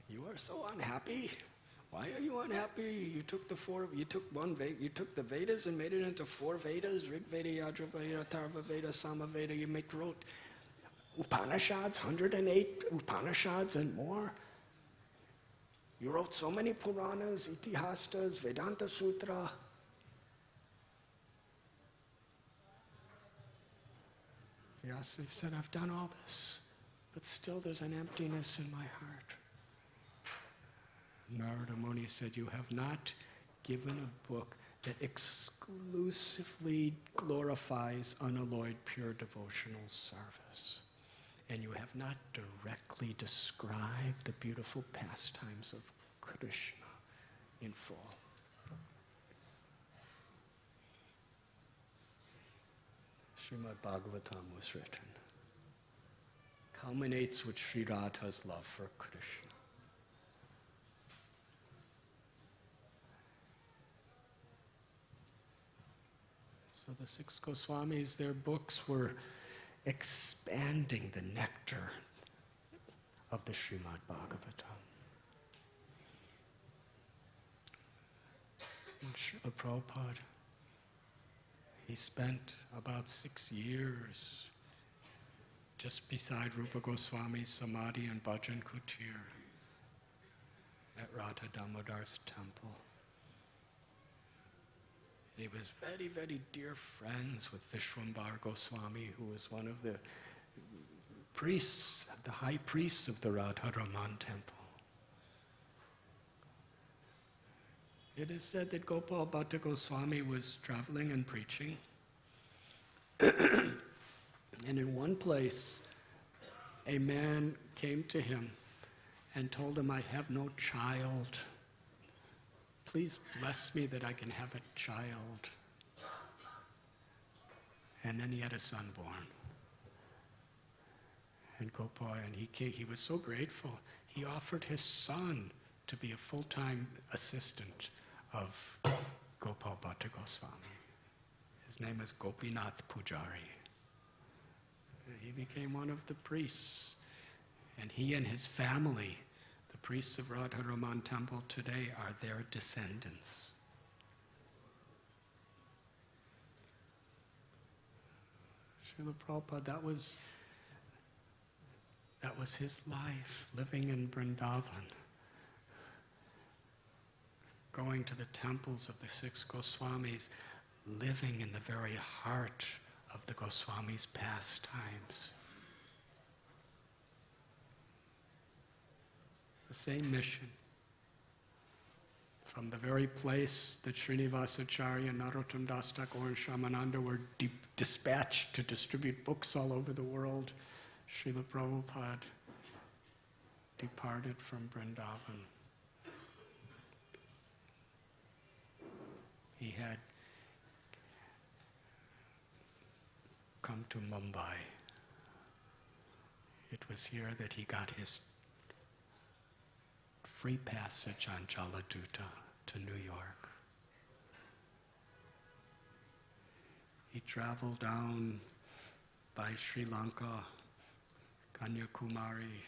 you are so unhappy. Why are you unhappy? You took the Vedas and made it into 4 Vedas, Rig Veda, Yajur Veda, Atharva Veda, Sama Veda. You wrote Upanishads, 108 Upanishads and more. You wrote so many Puranas, Itihastas, Vedanta Sutra. Vyasadeva said, I've done all this, but still there's an emptiness in my heart. Narada Muni said, you have not given a book that exclusively glorifies unalloyed pure devotional service. And you have not directly described the beautiful pastimes of Krishna in full. Srimad Bhagavatam was written. Culminates with Sri Radha's love for Krishna. So the 6 Goswamis, their books were expanding the nectar of the Srimad Bhagavatam. And Srila Prabhupada, he spent about 6 years just beside Rupa Goswami's Samadhi and Bhajan Kutir at Radha Damodar's temple. He was very, very dear friends with Vishwambar Goswami, who was one of the priests, the high priests of the Radharaman temple. It is said that Gopal Bhatta Goswami was traveling and preaching. And in one place, a man came to him and told him, I have no child. Please bless me that I can have a child. And then he had a son born. And Gopal, and he was so grateful, he offered his son to be a full-time assistant of Gopal Bhatta Goswami. His name is Gopinath Pujari. He became one of the priests. And he and his family, the priests of Radharaman temple today, are their descendants. Srila Prabhupada, that was his life, living in Vrindavan, going to the temples of the 6 Goswamis, living in the very heart of the Goswamis' pastimes. The same mission. From the very place that Srinivasacharya, Narottam Das Thakur, and Shamananda were dispatched to distribute books all over the world, Srila Prabhupada departed from Vrindavan. He had come to Mumbai. It was here that he got his free passage on Jaladuta to New York. He traveled down by Sri Lanka, Kanyakumari.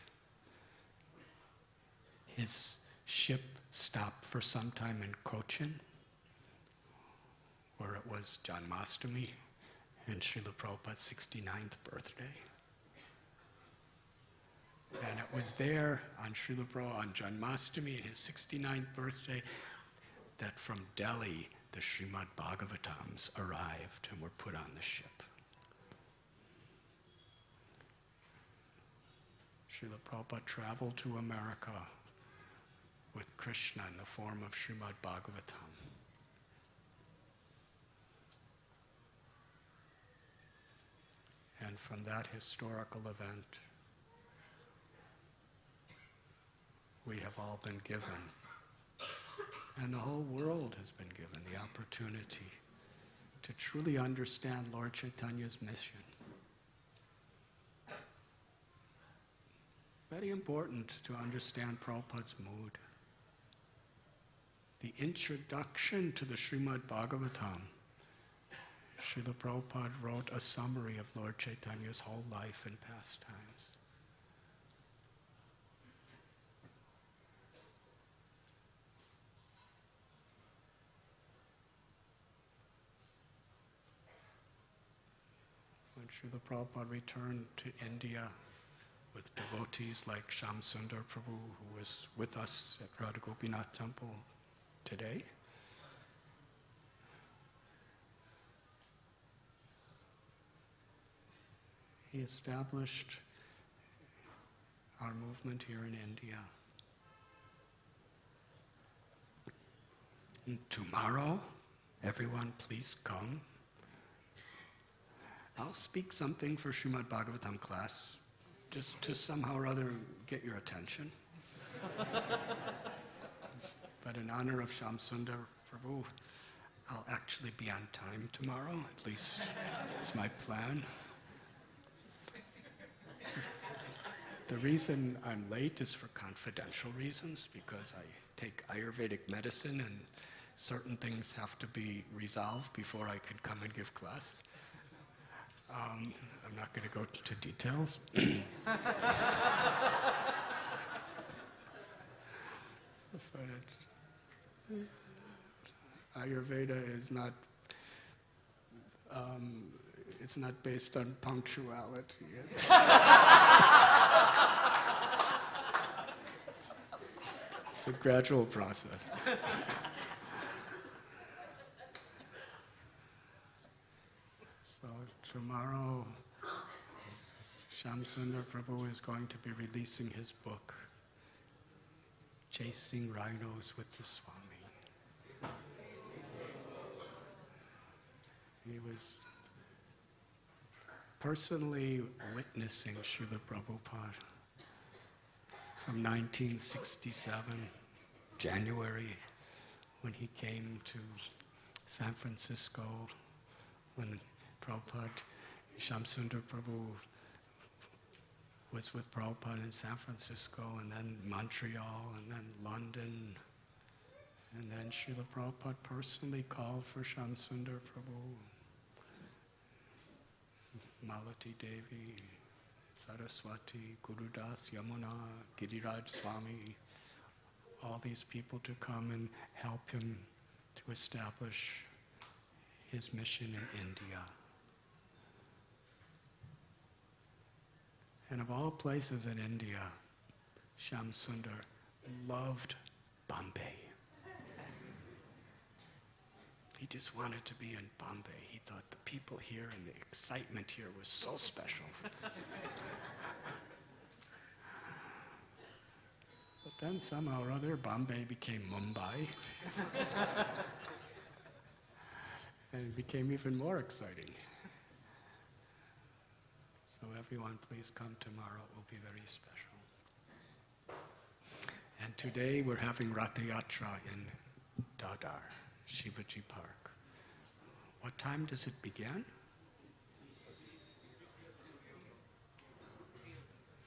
His ship stopped for some time in Cochin, where it was Janmashtami and Srila Prabhupada's 69th birthday. And it was there on Srila Prabhupada, on Janmashtami and his 69th birthday, that from Delhi the Srimad Bhagavatams arrived and were put on the ship. Srila Prabhupada traveled to America with Krishna in the form of Srimad Bhagavatam. And from that historical event, we have all been given, and the whole world has been given, the opportunity to truly understand Lord Chaitanya's mission. very important to understand Prabhupada's mood. The introduction to the Srimad Bhagavatam, Srila Prabhupada wrote a summary of Lord Chaitanya's whole life and pastimes. When Srila Prabhupada returned to India with devotees like Shamsundar Prabhu, who was with us at Radha Gopinath Temple today, he established our movement here in India. And tomorrow, everyone please come. I'll speak something for Srimad Bhagavatam class, just to somehow or other get your attention. But in honor of Shamsundar Prabhu, I'll actually be on time tomorrow, at least it's my plan. The reason I'm late is for confidential reasons, because I take Ayurvedic medicine and certain things have to be resolved before I could come and give class. I'm not going to go into details. But Ayurveda is not, it's not based on punctuality. It's a gradual process. So tomorrow, Shamsundar Prabhu is going to be releasing his book, Chasing Rhinos with the Swami. He was personally witnessing Srila Prabhupada from 1967, January, when he came to San Francisco, when Prabhupada, Shamsundar Prabhu was with Prabhupada in San Francisco, and then Montreal, and then London. And then Srila Prabhupada personally called for Shamsundar Prabhu, Malati Devi, Saraswati, Gurudas, Yamuna, Giriraj Swami, all these people to come and help him to establish his mission in India. And of all places in India, Shamsundar loved Bombay. He just wanted to be in Bombay. He thought the people here and the excitement here was so special. But then somehow or other, Bombay became Mumbai. And it became even more exciting. So everyone, please come tomorrow. It will be very special. And today we're having Ratha Yatra in Dadar, Shivaji Park. What time does it begin?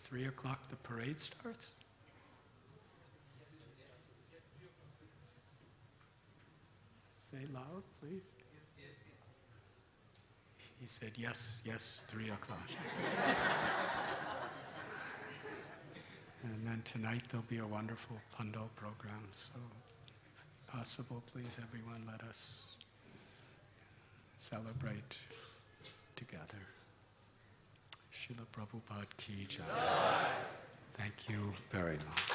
3 o'clock the parade starts? Say loud, please. He said, yes, 3 o'clock. And then tonight there'll be a wonderful Pandal program. So, if possible, please, everyone, let us celebrate together. Srila Prabhupada ki jai. Thank you very much.